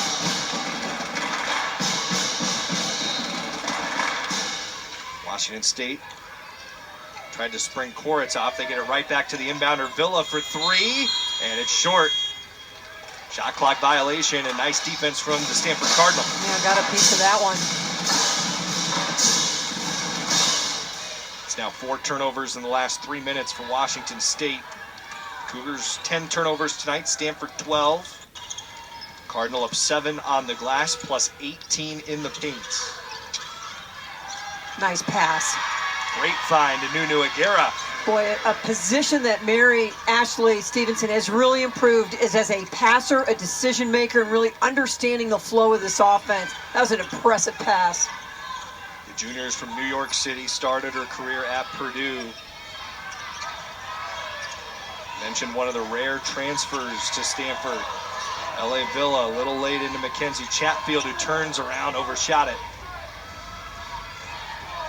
Washington State tried to spring Koritz off. They get it right back to the inbounder Villa for 3, and it's short. Shot clock violation and nice defense from the Stanford Cardinal. Yeah, got a piece of that one. It's now 4 turnovers in the last 3 minutes for Washington State. Cougars 10 turnovers tonight, Stanford 12. Cardinal up 7 on the glass, plus 18 in the paint. Nice pass. Great find to Nunu Aguera. Boy, a position that Mary Ashley Stevenson has really improved is as a passer, a decision maker, and really understanding the flow of this offense. That was an impressive pass. The juniors from New York City started her career at Purdue. Mentioned one of the rare transfers to Stanford. LA Villa a little late into Mackenzie Chatfield, who turns around, overshot it.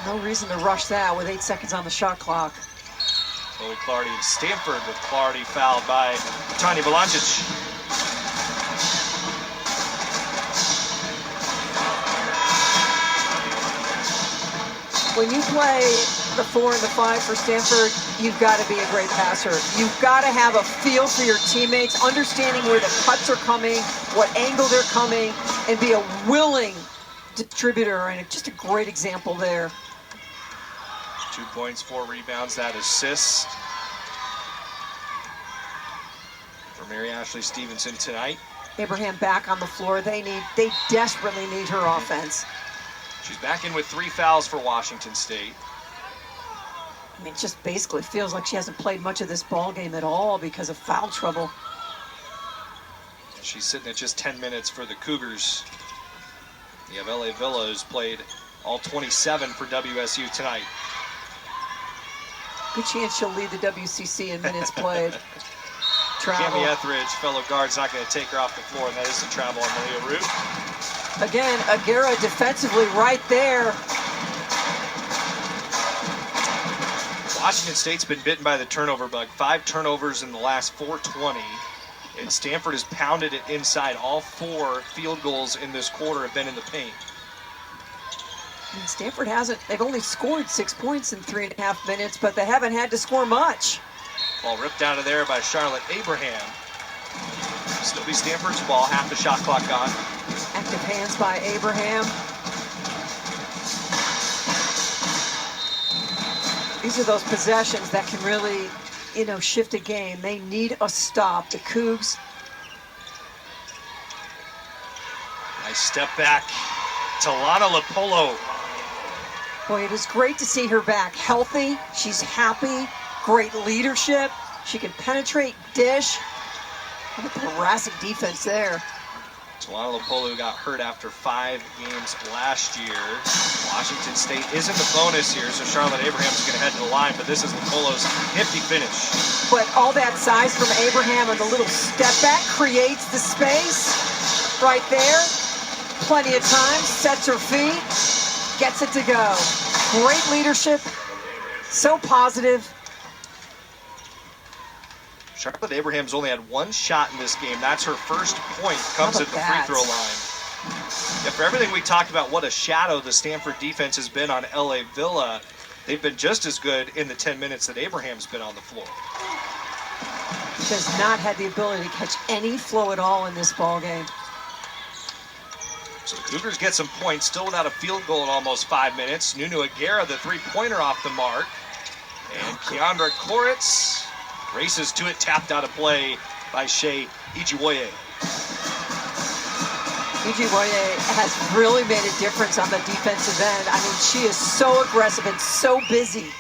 No reason to rush that with 8 seconds on the shot clock. Chloe Clardy and Stanford, with Clardy fouled by Tanya Belancic. When you play the 4 and the 5 for Stanford, you've got to be a great passer. You've got to have a feel for your teammates, understanding where the cuts are coming, what angle they're coming, and be a willing distributor, and just a great example there. 2 points, 4 rebounds, that assist for Mary Ashley Stevenson tonight. Abraham back on the floor. They desperately need her offense. She's back in with 3 fouls for Washington State. I mean, it just basically feels like she hasn't played much of this ball game at all because of foul trouble. She's sitting at just 10 minutes for the Cougars. You have LA Villa, who's played all 27 for WSU tonight. Good chance she'll lead the WCC in minutes played. Travel. Cami Etheridge, fellow guard's not going to take her off the floor, and that is the travel on Malia Rue. Again, Aguera defensively right there. Washington State's been bitten by the turnover bug. 5 turnovers in the last 4:20. And Stanford has pounded it inside. All 4 field goals in this quarter have been in the paint. And Stanford hasn't, they've only scored 6 points in 3.5 minutes, but they haven't had to score much. Ball ripped out of there by Charlotte Abraham. Still be Stanford's ball, half the shot clock gone. Active hands by Abraham. These are those possessions that can really, shift a game. They need a stop. The Cougs. Nice step back. Talana Lopolo. Boy, it is great to see her back. Healthy. She's happy. Great leadership. She can penetrate, dish. What a thoracic defense there. Talana Lopolo got hurt after 5 games last year. Washington State is in the bonus here, so Charlotte Abraham's going to head to the line, but this is Lopolo's nifty finish. But all that size from Abraham and the little step back creates the space right there. Plenty of time, sets her feet, gets it to go. Great leadership, so positive. Charlotte Abraham's only had 1 shot in this game. That's her first point, comes at the free throw line. Yeah, for everything we talked about, what a shadow the Stanford defense has been on LA Villa, they've been just as good in the 10 minutes that Abraham's been on the floor. She has not had the ability to catch any flow at all in this ball game. So the Cougars get some points, still without a field goal in almost 5 minutes. Nunu Aguera, the 3-pointer off the mark. And Keandra Koritz races to it, tapped out of play by Shea Ijiwoye. Ijiwoye has really made a difference on the defensive end. I mean, she is so aggressive and so busy.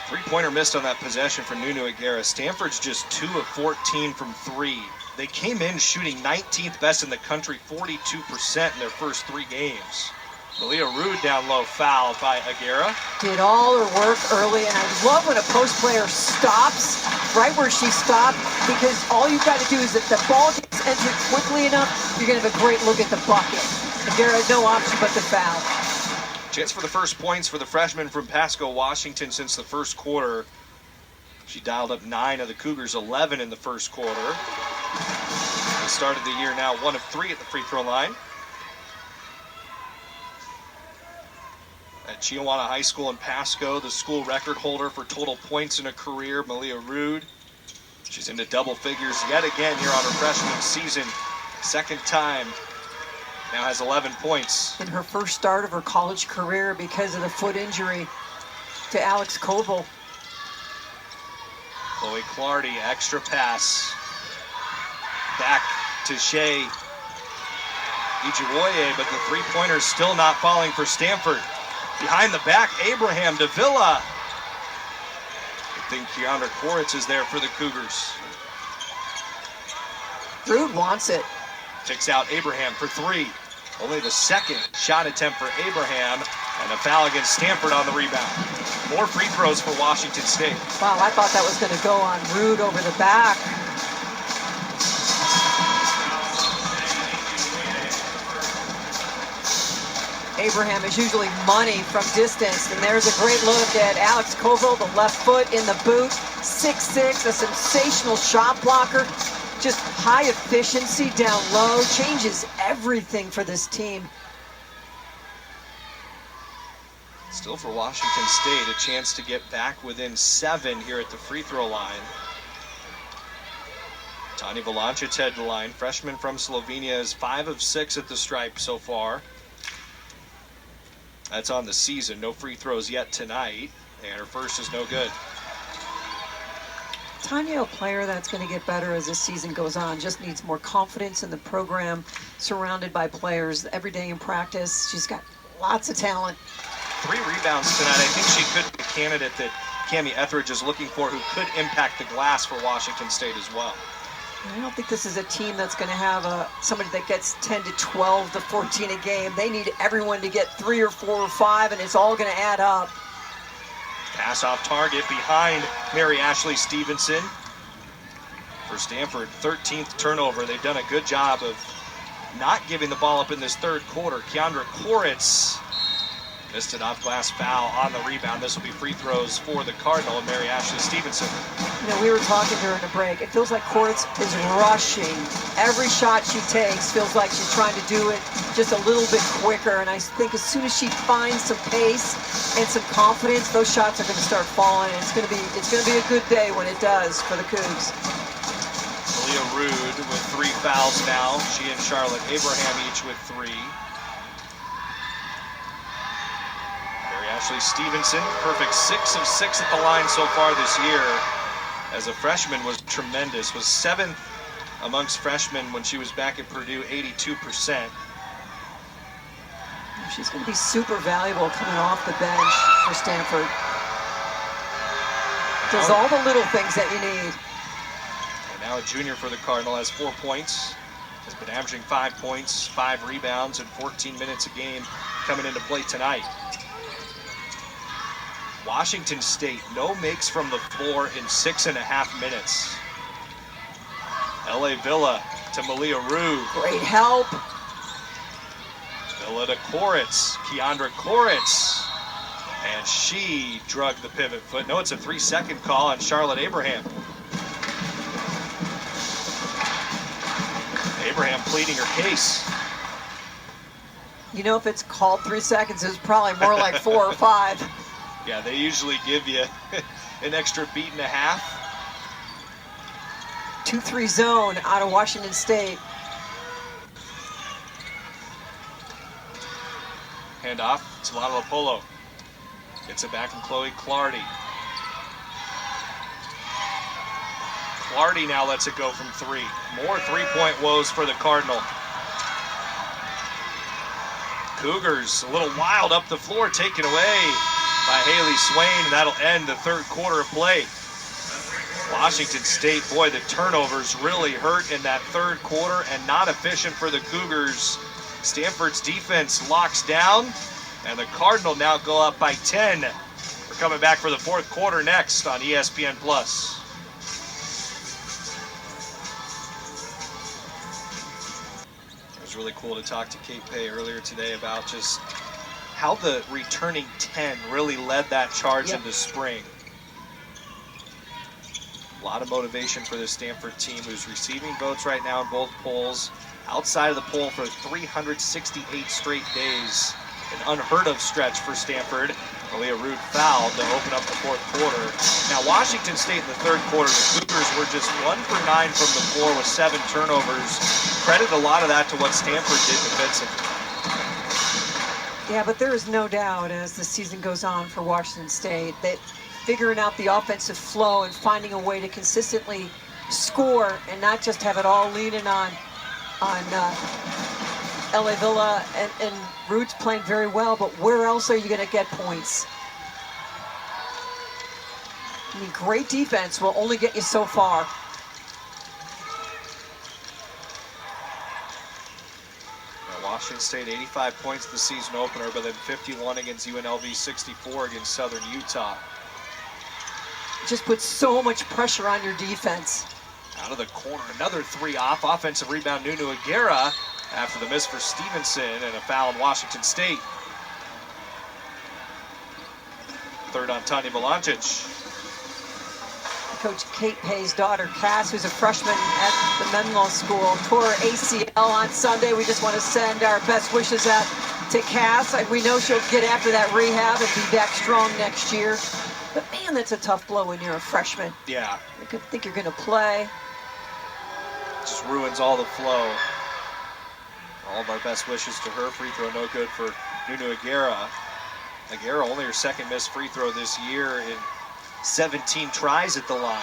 3-pointer missed on that possession for Nunu Aguera. Stanford's just 2 of 14 from 3. They came in shooting 19th best in the country, 42% in their first 3 games. Malia Rude down low, fouled by Aguera. Did all her work early, and I love when a post player stops right where she stopped, because all you've got to do is if the ball gets entered quickly enough, you're going to have a great look at the bucket. Aguera had no option but to foul. Chance for the first points for the freshman from Pasco, Washington since the first quarter. She dialed up 9 of the Cougars' 11 in the first quarter. They started the year now 1 of 3 at the free throw line. At Chiawana High School in Pasco, the school record holder for total points in a career, Malia Rude. She's into double figures yet again here on her freshman season. Second time. Now has 11 points. In her first start of her college career because of the foot injury to Alex Koval. Chloe Clardy, extra pass. Back to Shea Ijiwoye, but the 3-pointer's still not falling for Stanford. Behind the back, Abraham to Villa. I think Keandra Koritz is there for the Cougars. Rude wants it. Kicks out Abraham for 3. Only the second shot attempt for Abraham, and a foul against Stanford on the rebound. More free throws for Washington State. Wow, I thought that was going to go on Rude over the back. Abraham is usually money from distance, and there's a great look at Alex Koval, the left foot in the boot, 6'6", a sensational shot blocker. Just high efficiency down low, changes everything for this team. Still for Washington State, a chance to get back within 7 here at the free throw line. Tanya Valancic head to the line. Freshman from Slovenia is 5 of 6 at the stripe so far. That's on the season. No free throws yet tonight, and her first is no good. Tanya, a player that's going to get better as this season goes on, just needs more confidence in the program, surrounded by players every day in practice. She's got lots of talent. 3 rebounds tonight. I think she could be a candidate that Cami Etheridge is looking for, who could impact the glass for Washington State as well. I don't think this is a team that's going to have somebody that gets 10 to 12 to 14 a game. They need everyone to get 3 or 4 or 5, and it's all going to add up. Pass off target behind Mary Ashley Stevenson. For Stanford, 13th turnover. They've done a good job of not giving the ball up in this third quarter. Keandra Koritz Missed an off-glass foul on the rebound. This will be free throws for the Cardinal and Mary Ashley Stevenson. You know, we were talking during the break. It feels like Courts is rushing. Every shot she takes feels like she's trying to do it just a little bit quicker. And I think as soon as she finds some pace and some confidence, those shots are going to start falling. And it's going to be a good day when it does for the Cougs. Malia Rude with 3 fouls now. She and Charlotte Abraham each with 3. Ashley Stevenson, perfect 6 of 6 at the line so far this year. As a freshman, was tremendous. Was 7th amongst freshmen when she was back at Purdue, 82%. She's going to be super valuable coming off the bench for Stanford. Does all the little things that you need. And now a junior for the Cardinal, has 4 points. Has been averaging 5 points, 5 rebounds, and 14 minutes a game coming into play tonight. Washington State, no makes from the floor in 6.5 minutes. LA Villa to Malia Rue. Great help. Villa to Koritz, Keandra Koritz. And she drug the pivot foot. No, it's a 3-second call on Charlotte Abraham. Abraham pleading her case. You know, if it's called 3 seconds, it's probably more like 4 or 5. Yeah, they usually give you an extra beat and a half. 2-3 zone out of Washington State. Handoff to Lala Polo. Gets it back from Chloe Clardy. Clardy now lets it go from 3. More 3-point woes for the Cardinal. Cougars a little wild up the floor, taken away by Haley Swain, and that'll end the 3rd quarter of play. Washington State, boy, the turnovers really hurt in that 3rd quarter and not efficient for the Cougars. Stanford's defense locks down, and the Cardinal now go up by 10. We're coming back for the 4th quarter next on ESPN+. It was really cool to talk to Kate Pay earlier today about just how the returning 10 really led that charge into spring. A lot of motivation for this Stanford team, who's receiving votes right now in both polls. Outside of the poll for 368 straight days. An unheard of stretch for Stanford. Malia Rude fouled to open up the 4th quarter. Now Washington State in the 3rd quarter, the Cougars were just 1 for 9 from the floor with 7 turnovers. Credit a lot of that to what Stanford did defensively. Yeah, but there is no doubt as the season goes on for Washington State that figuring out the offensive flow and finding a way to consistently score and not just have it all leaning on LA Villa and Rude's playing very well, but where else are you going to get points? I mean, great defense will only get you so far. Washington State 85 points the season opener, but then 51 against UNLV, 64 against Southern Utah. Just puts so much pressure on your defense. Out of the corner, another 3 off. Offensive rebound, Nunu Aguera after the miss for Stevenson, and a foul in Washington State. 3rd on Tanya Belancic. Coach Kate Pay's daughter, Cass, who's a freshman at the Menlo School, tore her ACL on Sunday. We just want to send our best wishes out to Cass. We know she'll get after that rehab and be back strong next year. But man, that's a tough blow when you're a freshman. Yeah. You could think you're going to play. Just ruins all the flow. All of our best wishes to her. Free throw no good for Nunu Aguera. Aguera only her 2nd missed free throw this year in 17 tries at the line.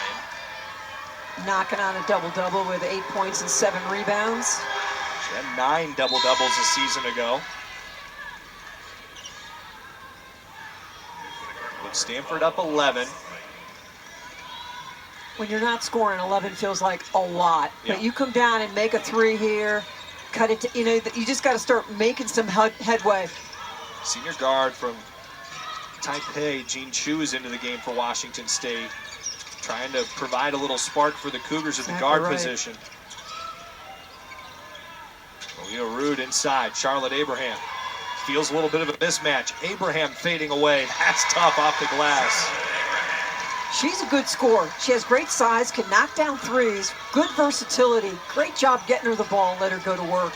Knocking on a double-double with 8 points and 7 rebounds. She had 9 double-doubles a season ago. With Stanford up 11. When you're not scoring, 11 feels like a lot. Yeah. But you come down and make a 3 here, cut it to, you know, you just got to start making some headway. Senior guard from Taipei, Jean Chu, is into the game for Washington State, trying to provide a little spark for the Cougars at the guard position. Malia Rude inside, Charlotte Abraham. feels a little bit of a mismatch. Abraham fading away. That's tough off the glass. She's a good scorer. She has great size, can knock down threes, good versatility. Great job getting her the ball and let her go to work.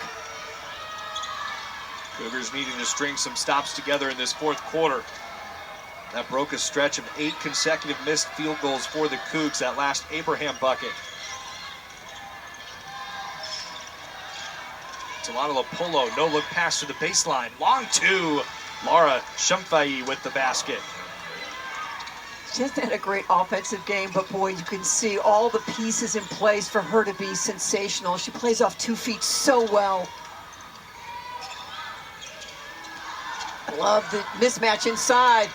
Cougars needing to string some stops together in this fourth quarter. That broke a stretch of 8 consecutive missed field goals for the Cougs, that last Abraham bucket. Delano Lapolo, no look pass to the baseline. Long two. Laura Shumfai with the basket. She hasn't had a great offensive game, but boy, you can see all the pieces in place for her to be sensational. She plays off 2 feet so well. Love the mismatch inside.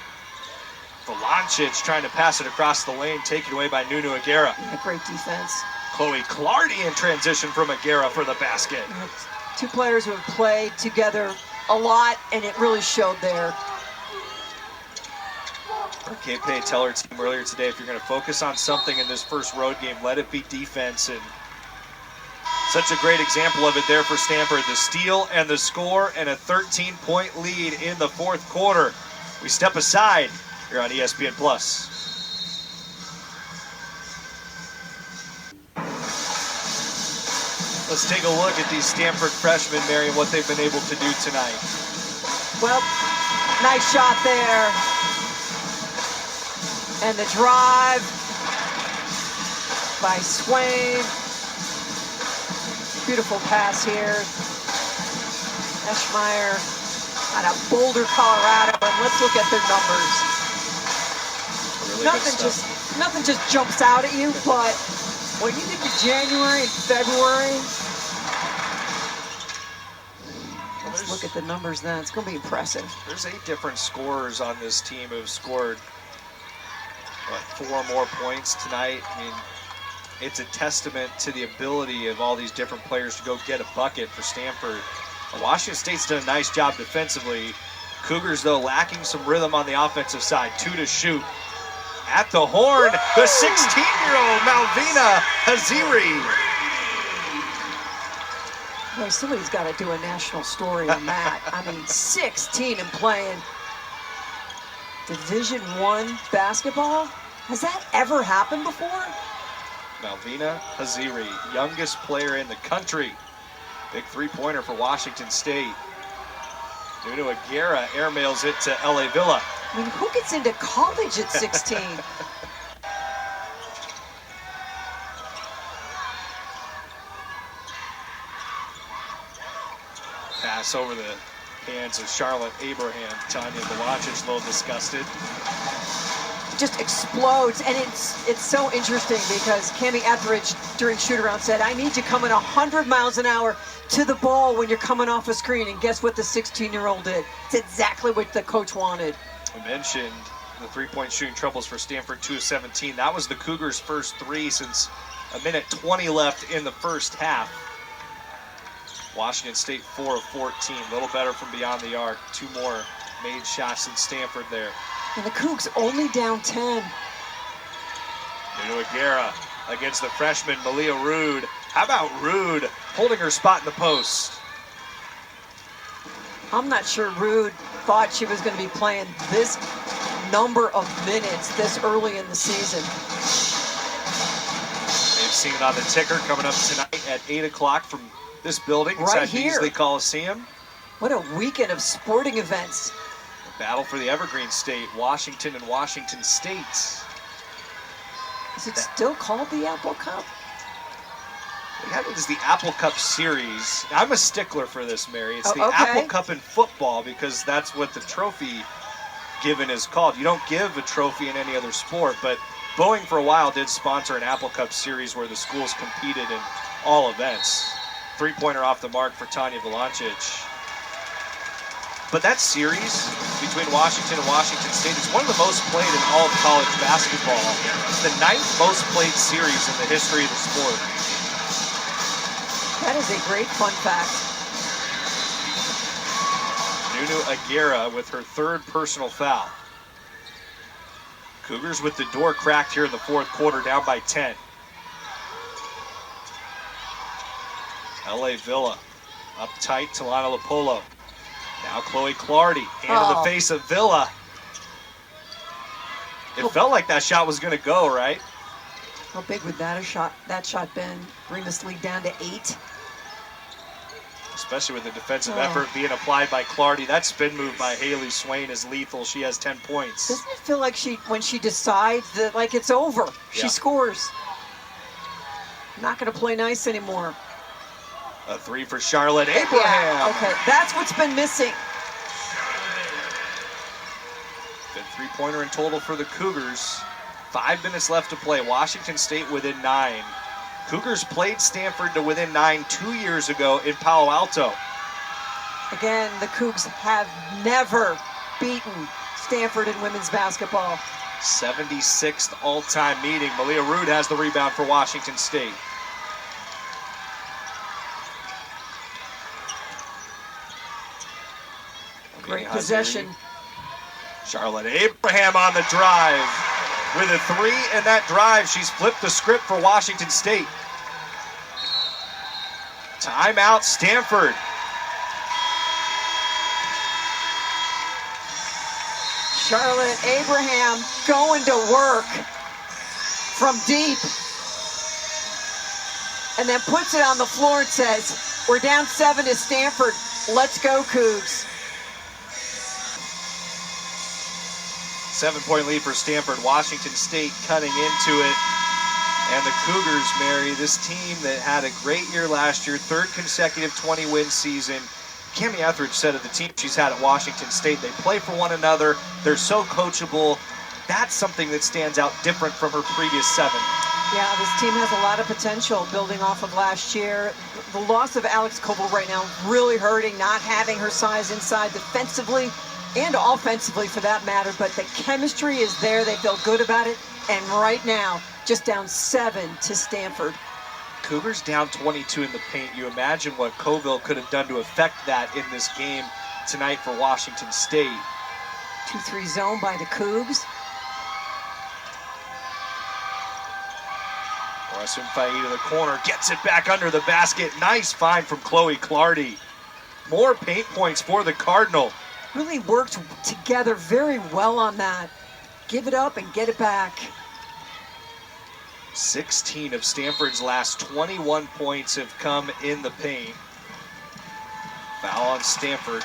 Volancic trying to pass it across the lane, taken away by Nunu Aguera. Yeah, great defense. Chloe Clardy in transition from Aguera for the basket. That's 2 players who have played together a lot, and it really showed there. Kate Pay tell her team earlier today, if you're going to focus on something in this first road game, let it be defense. And such a great example of it there for Stanford. The steal and the score and a 13-point lead in the fourth quarter. We step aside here on ESPN+. Let's take a look at these Stanford freshmen, Mary, and what they've been able to do tonight. Well, nice shot there. And the drive by Swain. Beautiful pass here. Eschmeyer out of Boulder, Colorado. And let's look at their numbers. Really Nothing just jumps out at you, but when you get to January and February, let's look at the numbers then. It's going to be impressive. There's 8 different scorers on this team who've scored 4 more points tonight. I mean, it's a testament to the ability of all these different players to go get a bucket for Stanford. Washington State's done a nice job defensively. Cougars, though, lacking some rhythm on the offensive side. 2 to shoot. At the horn, the 16-year-old Malvina Haziri. Boy, somebody's got to do a national story on that. I mean, 16 and playing Division I basketball? Has that ever happened before? Malvina Haziri, youngest player in the country. Big 3-pointer for Washington State. Nunu Aguera airmails it to LA Villa. I mean, who gets into college at 16? Pass over the hands of Charlotte Abraham. Tanya Volancic a little disgusted. Just explodes, and it's so interesting because Cammie Etheridge during shoot-around said, I need you coming 100 miles an hour to the ball when you're coming off a screen, and guess what the 16-year-old did? It's exactly what the coach wanted. I mentioned the 3-point shooting troubles for Stanford, 2 of 17. That was the Cougars' first 3 since a minute 20 left in the first half. Washington State 4 of 14, a little better from beyond the arc. 2 more made shots than Stanford there. And the Cougs only down 10. Nunu Aguera against the freshman Malia Rude. How about Rude holding her spot in the post? I'm not sure Rude thought she was going to be playing this number of minutes this early in the season. They've seen it on the ticker coming up tonight at 8 o'clock from this building inside Right here. Beasley Coliseum. What a weekend of sporting events. Battle for the Evergreen State, Washington and Washington State. Is it still called the Apple Cup? They have it as the Apple Cup Series. I'm a stickler for this, Mary. It's the okay. Apple Cup in football because that's what the trophy given is called. You don't give a trophy in any other sport, but Boeing for a while did sponsor an Apple Cup Series where the schools competed in all events. 3-pointer off the mark for Tanya Volancic. But that series between Washington and Washington State is one of the most played in all of college basketball. It's the 9th most played series in the history of the sport. That is a great fun fact. Nunu Aguera with her 3rd personal foul. Cougars with the door cracked here in the fourth quarter, down by 10. LA Villa up tight, Delano Lapolo. Now Chloe Clardy, hand to the face of Villa. It felt like that shot was going to go, right? How big would that shot been? Bring this lead down to 8. Especially with the defensive effort being applied by Clardy. That spin move by Haley Swain is lethal. She has 10 points. Doesn't it feel like when she decides that like it's over, she scores? Not going to play nice anymore. A 3 for Charlotte Abraham. Yeah, okay, that's what's been missing. Good 3-pointer in total for the Cougars. 5 minutes left to play. Washington State within 9. Cougars played Stanford to within 9 2 years ago in Palo Alto. Again, the Cougs have never beaten Stanford in women's basketball. 76th all-time meeting. Malia Rude has the rebound for Washington State. Great possession. Charlotte Abraham on the drive. With a 3 in that drive, she's flipped the script for Washington State. Timeout, Stanford. Charlotte Abraham going to work from deep. And then puts it on the floor and says, we're down 7 to Stanford. Let's go, Cougs. 7-point lead for Stanford. Washington State cutting into it. And the Cougars, Mary, this team that had a great year last year, 3rd consecutive 20-win season. Cammie Etheridge said of the team she's had at Washington State, they play for one another. They're so coachable. That's something that stands out different from her previous 7. Yeah, this team has a lot of potential building off of last year. The loss of Alex Koval right now really hurting, not having her size inside defensively and offensively for that matter, but the chemistry is there. They feel good about it. And right now, just down 7 to Stanford. Cougars down 22 in the paint. You imagine what Colville could have done to affect that in this game tonight for Washington State. 2-3 zone by the Cougs. Sunfai to the corner, gets it back under the basket. Nice find from Chloe Clardy. More paint points for the Cardinal. Really worked together very well on that. Give it up and get it back. 16 of Stanford's last 21 points have come in the paint. Foul on Stanford.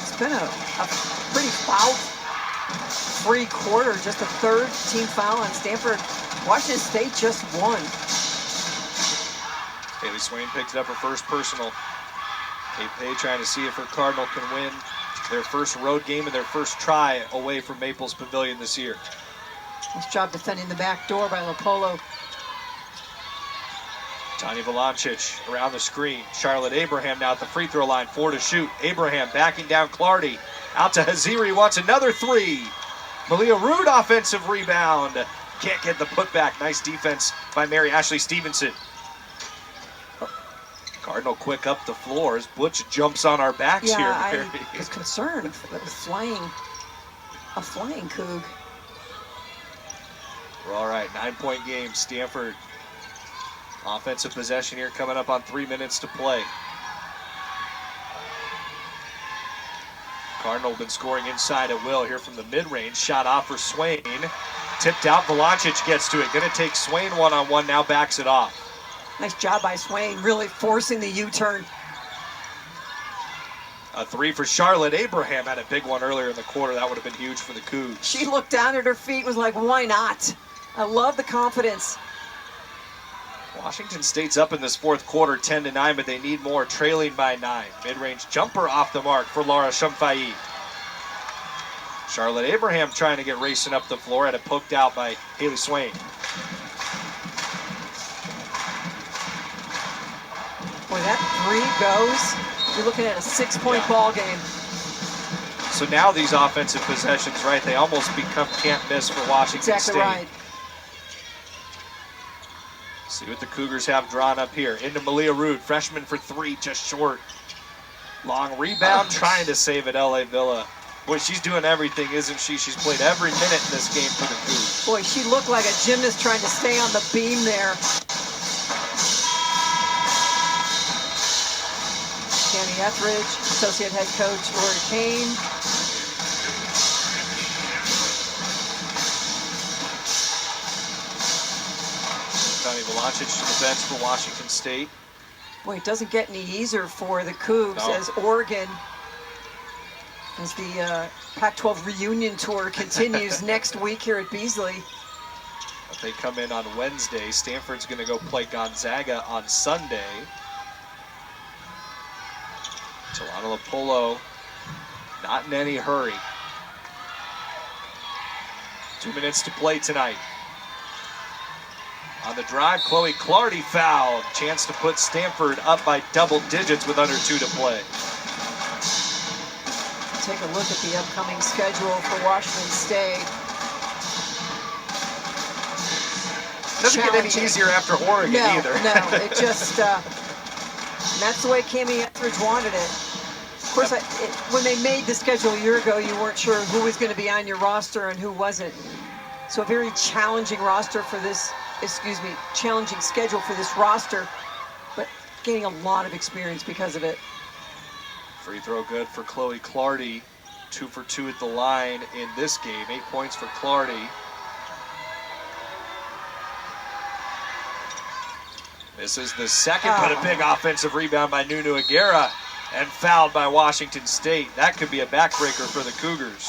It's been a pretty foul-free quarter, just a 3rd team foul on Stanford. Washington State just won. Haley Swain picked up her first personal. Kate Pay trying to see if her Cardinal can win their first road game and their first try away from Maples Pavilion this year. Nice job defending the back door by Lopolo. Tanya Valancic around the screen. Charlotte Abraham now at the free throw line, 4 to shoot. Abraham backing down Clardy. Out to Haziri, wants another 3. Malia Rude offensive rebound. Can't get the putback. Nice defense by Mary Ashley Stevenson. Cardinal quick up the floor as Butch jumps on our backs here. I was concerned that was a flying Coug. We're all right, 9-point game. Stanford offensive possession here coming up on 3 minutes to play. Cardinal been scoring inside at will here from the mid-range. Shot off for Swain. Tipped out, Valancic gets to it. Gonna take Swain one-on-one, now backs it off. Nice job by Swain, really forcing the U-turn. A 3 for Charlotte. Abraham had a big one earlier in the quarter. That would have been huge for the Cougs. She looked down at her feet, was like, why not? I love the confidence. Washington State's up in this 4th quarter, 10-9, but they need more, trailing by 9. Mid-range jumper off the mark for Laura Shumfai. Charlotte Abraham trying to get racing up the floor, had it poked out by Haley Swain. Boy, that 3 goes. You're looking at a 6-point ball game. So now these offensive possessions, right, they almost become can't miss for Washington State. Exactly right. See what the Cougars have drawn up here. Into Malia Rude, freshman for 3, just short. Long rebound, trying to save it, LA Villa. Boy, she's doing everything, isn't she? She's played every minute in this game for the Cougs. Boy, she looked like a gymnast trying to stay on the beam there. Etheridge, associate head coach Lori Kane. Connie Vlasic to the bench for Washington State. Boy, it doesn't get any easier for the Cougs as Oregon, as the Pac-12 reunion tour continues next week here at Beasley. If they come in on Wednesday, Stanford's going to go play Gonzaga on Sunday. Talana Lapolo, not in any hurry. 2 minutes to play tonight. On the drive, Chloe Clardy fouled. Chance to put Stanford up by double digits with under 2 to play. Take a look at the upcoming schedule for Washington State. Doesn't get any easier after Oregon either. No, it just, that's the way Cammie Etheridge wanted it. Of course, when they made the schedule a year ago, you weren't sure who was going to be on your roster and who wasn't. So a very challenging roster for this, challenging schedule for this roster, but gaining a lot of experience because of it. Free throw good for Chloe Clardy. 2 for 2 at the line in this game. 8 points for Clardy. This is the second, but a big offensive rebound by Nunu Aguera and fouled by Washington State. That could be a backbreaker for the Cougars.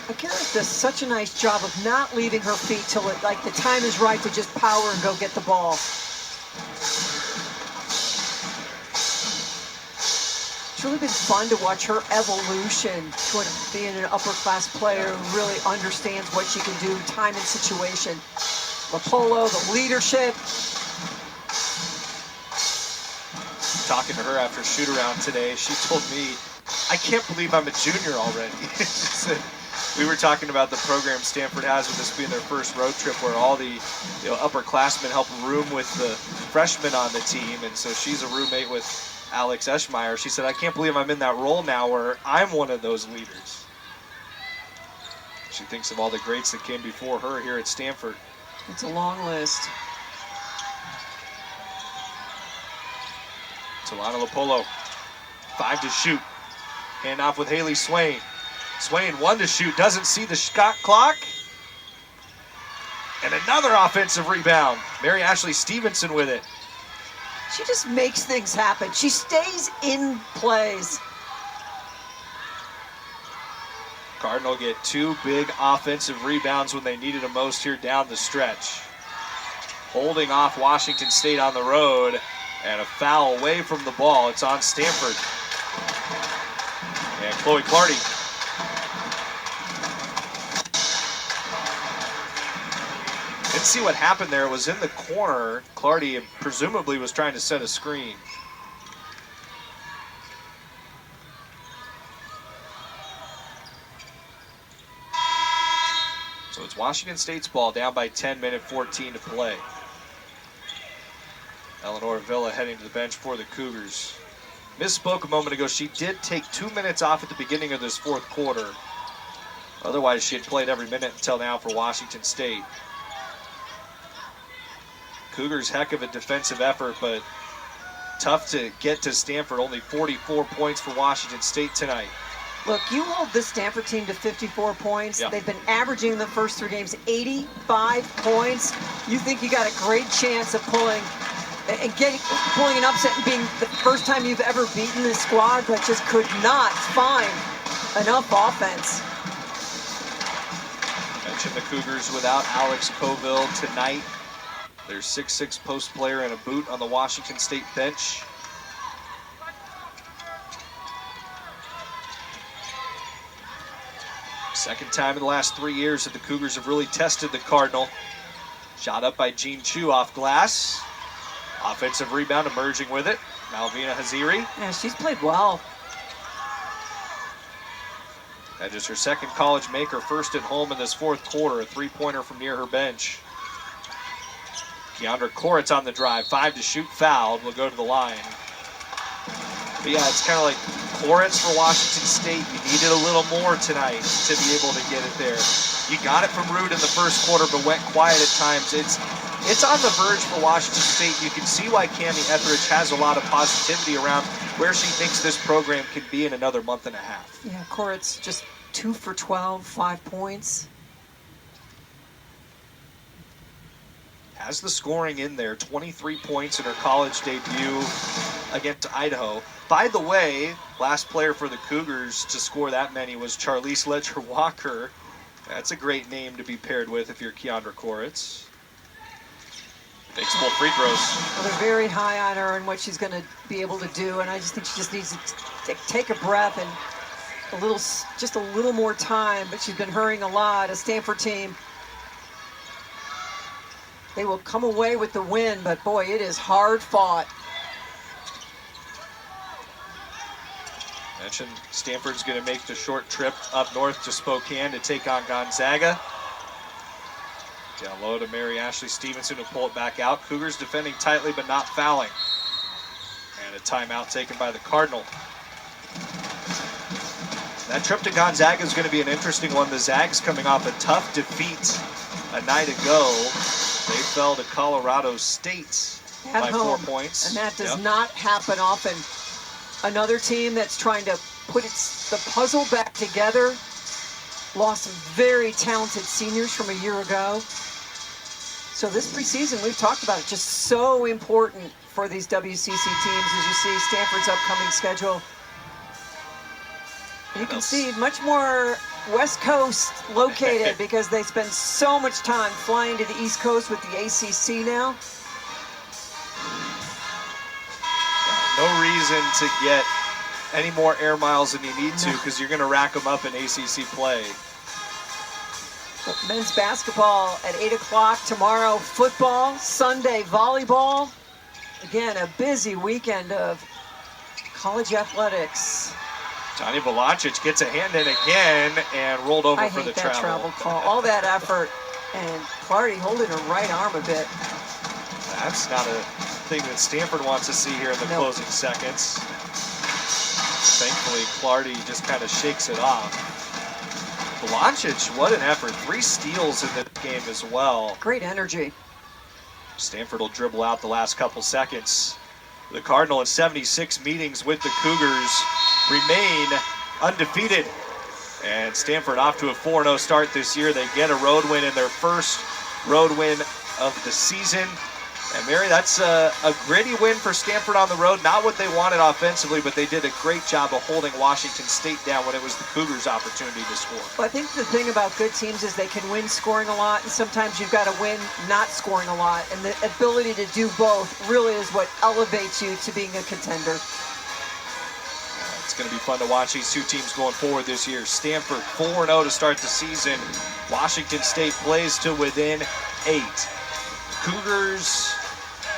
Aguera does such a nice job of not leaving her feet till the time is right to just power and go get the ball. It's really been fun to watch her evolution toward being an upper-class player who really understands what she can do, time and situation. Lapolo, the leadership. Talking to her after shoot-around today, she told me, I can't believe I'm a junior already. She said, we were talking about the program Stanford has with this being their first road trip where all the upperclassmen help room with the freshmen on the team, and so she's a roommate with Alex Eschmeyer. She said, I can't believe I'm in that role now where I'm one of those leaders. She thinks of all the greats that came before her here at Stanford. It's a long list. Talana Lapolo, 5 to shoot. Hand off with Haley Swain. Swain 1 to shoot, doesn't see the shot clock. And another offensive rebound. Mary Ashley Stevenson with it. She just makes things happen. She stays in plays. Cardinal get 2 big offensive rebounds when they needed them most here down the stretch. Holding off Washington State on the road, and a foul away from the ball. It's on Stanford. And Chloe Clardy. Didn't see what happened there. It was in the corner. Clardy presumably was trying to set a screen. So it's Washington State's ball, down by 10, minute 14 to play. Eleanor Villa heading to the bench for the Cougars. Misspoke a moment ago. She did take 2 minutes off at the beginning of this fourth quarter. Otherwise, she had played every minute until now for Washington State. Cougars, heck of a defensive effort, but tough to get to Stanford. Only 44 points for Washington State tonight. Look, you hold this Stanford team to 54 points. Yep. They've been averaging in the first 3 games 85 points. You think you got a great chance of pulling an upset and being the first time you've ever beaten this squad, but just could not find enough offense. Mentioned the Cougars without Alex Colville tonight. Their 6'6" post player and a boot on the Washington State bench. Second time in the last 3 years that the Cougars have really tested the Cardinal. Shot up by Jean Chu off glass. Offensive rebound emerging with it. Malvina Haziri. Yeah, she's played well. That is her second college maker, first at home in this fourth quarter. A 3-pointer from near her bench. Keandra Koritz on the drive. 5 to shoot, fouled. Will go to the line. But yeah, it's kind of like Koritz for Washington State. You needed a little more tonight to be able to get it there. You got it from Root in the first quarter, but went quiet at times. It's It's on the verge for Washington State. You can see why Cammie Etheridge has a lot of positivity around where she thinks this program can be in another month and a half. Yeah, Koretz just 2 for 12, 5 points. Has the scoring in there, 23 points in her college debut against Idaho. By the way, last player for the Cougars to score that many was Charlize Ledger-Walker. That's a great name to be paired with if you're Keandra Koretz. Makes both free throws. Well, they're very high on her and what she's going to be able to do, and I just think she just needs to take a breath and just a little more time, but she's been hurrying a lot. A Stanford team, they will come away with the win, but boy, it is hard fought. Mentioned Stanford's going to make the short trip up north to Spokane to take on Gonzaga. Down low to Mary Ashley Stevenson to pull it back out. Cougars defending tightly but not fouling. And a timeout taken by the Cardinal. That trip to Gonzaga is going to be an interesting one. The Zags coming off a tough defeat a night ago. They fell to Colorado State by 4 points. And that does not happen often. Another team that's trying to put the puzzle back together. Lost some very talented seniors from a year ago. So this preseason, we've talked about it, just so important for these WCC teams as you see Stanford's upcoming schedule. You can see much more West Coast located because they spend so much time flying to the East Coast with the ACC now. No reason to get any more air miles than you need to because you're going to rack them up in ACC play. Men's basketball at 8 o'clock tomorrow. Football, Sunday volleyball. Again, a busy weekend of college athletics. Tanya Volancic gets a hand in again and rolled over for the travel. I hate that travel call. All that effort, and Clardy holding her right arm a bit. That's not a thing that Stanford wants to see here in the closing seconds. Thankfully, Clardy just kind of shakes it off. Volancic, what an effort. 3 steals in the game as well. Great energy. Stanford will dribble out the last couple seconds. The Cardinal in 76 meetings with the Cougars remain undefeated. And Stanford off to a 4-0 start this year. They get a road win in their first road win of the season. And Mary, that's a gritty win for Stanford on the road. Not what they wanted offensively, but they did a great job of holding Washington State down when it was the Cougars' opportunity to score. Well, I think the thing about good teams is they can win scoring a lot, and sometimes you've got to win not scoring a lot. And the ability to do both really is what elevates you to being a contender. It's going to be fun to watch these two teams going forward this year. Stanford 4-0 to start the season. Washington State plays to within 8. Cougars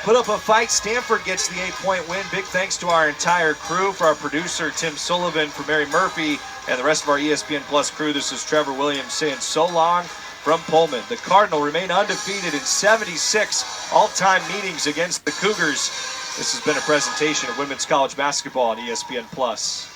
put up a fight. Stanford gets the 8-point win. Big thanks to our entire crew, for our producer Tim Sullivan, for Mary Murphy, and the rest of our ESPN Plus crew. This is Trevor Williams saying so long from Pullman. The Cardinal remain undefeated in 76 all-time meetings against the Cougars. This has been a presentation of women's college basketball on ESPN Plus.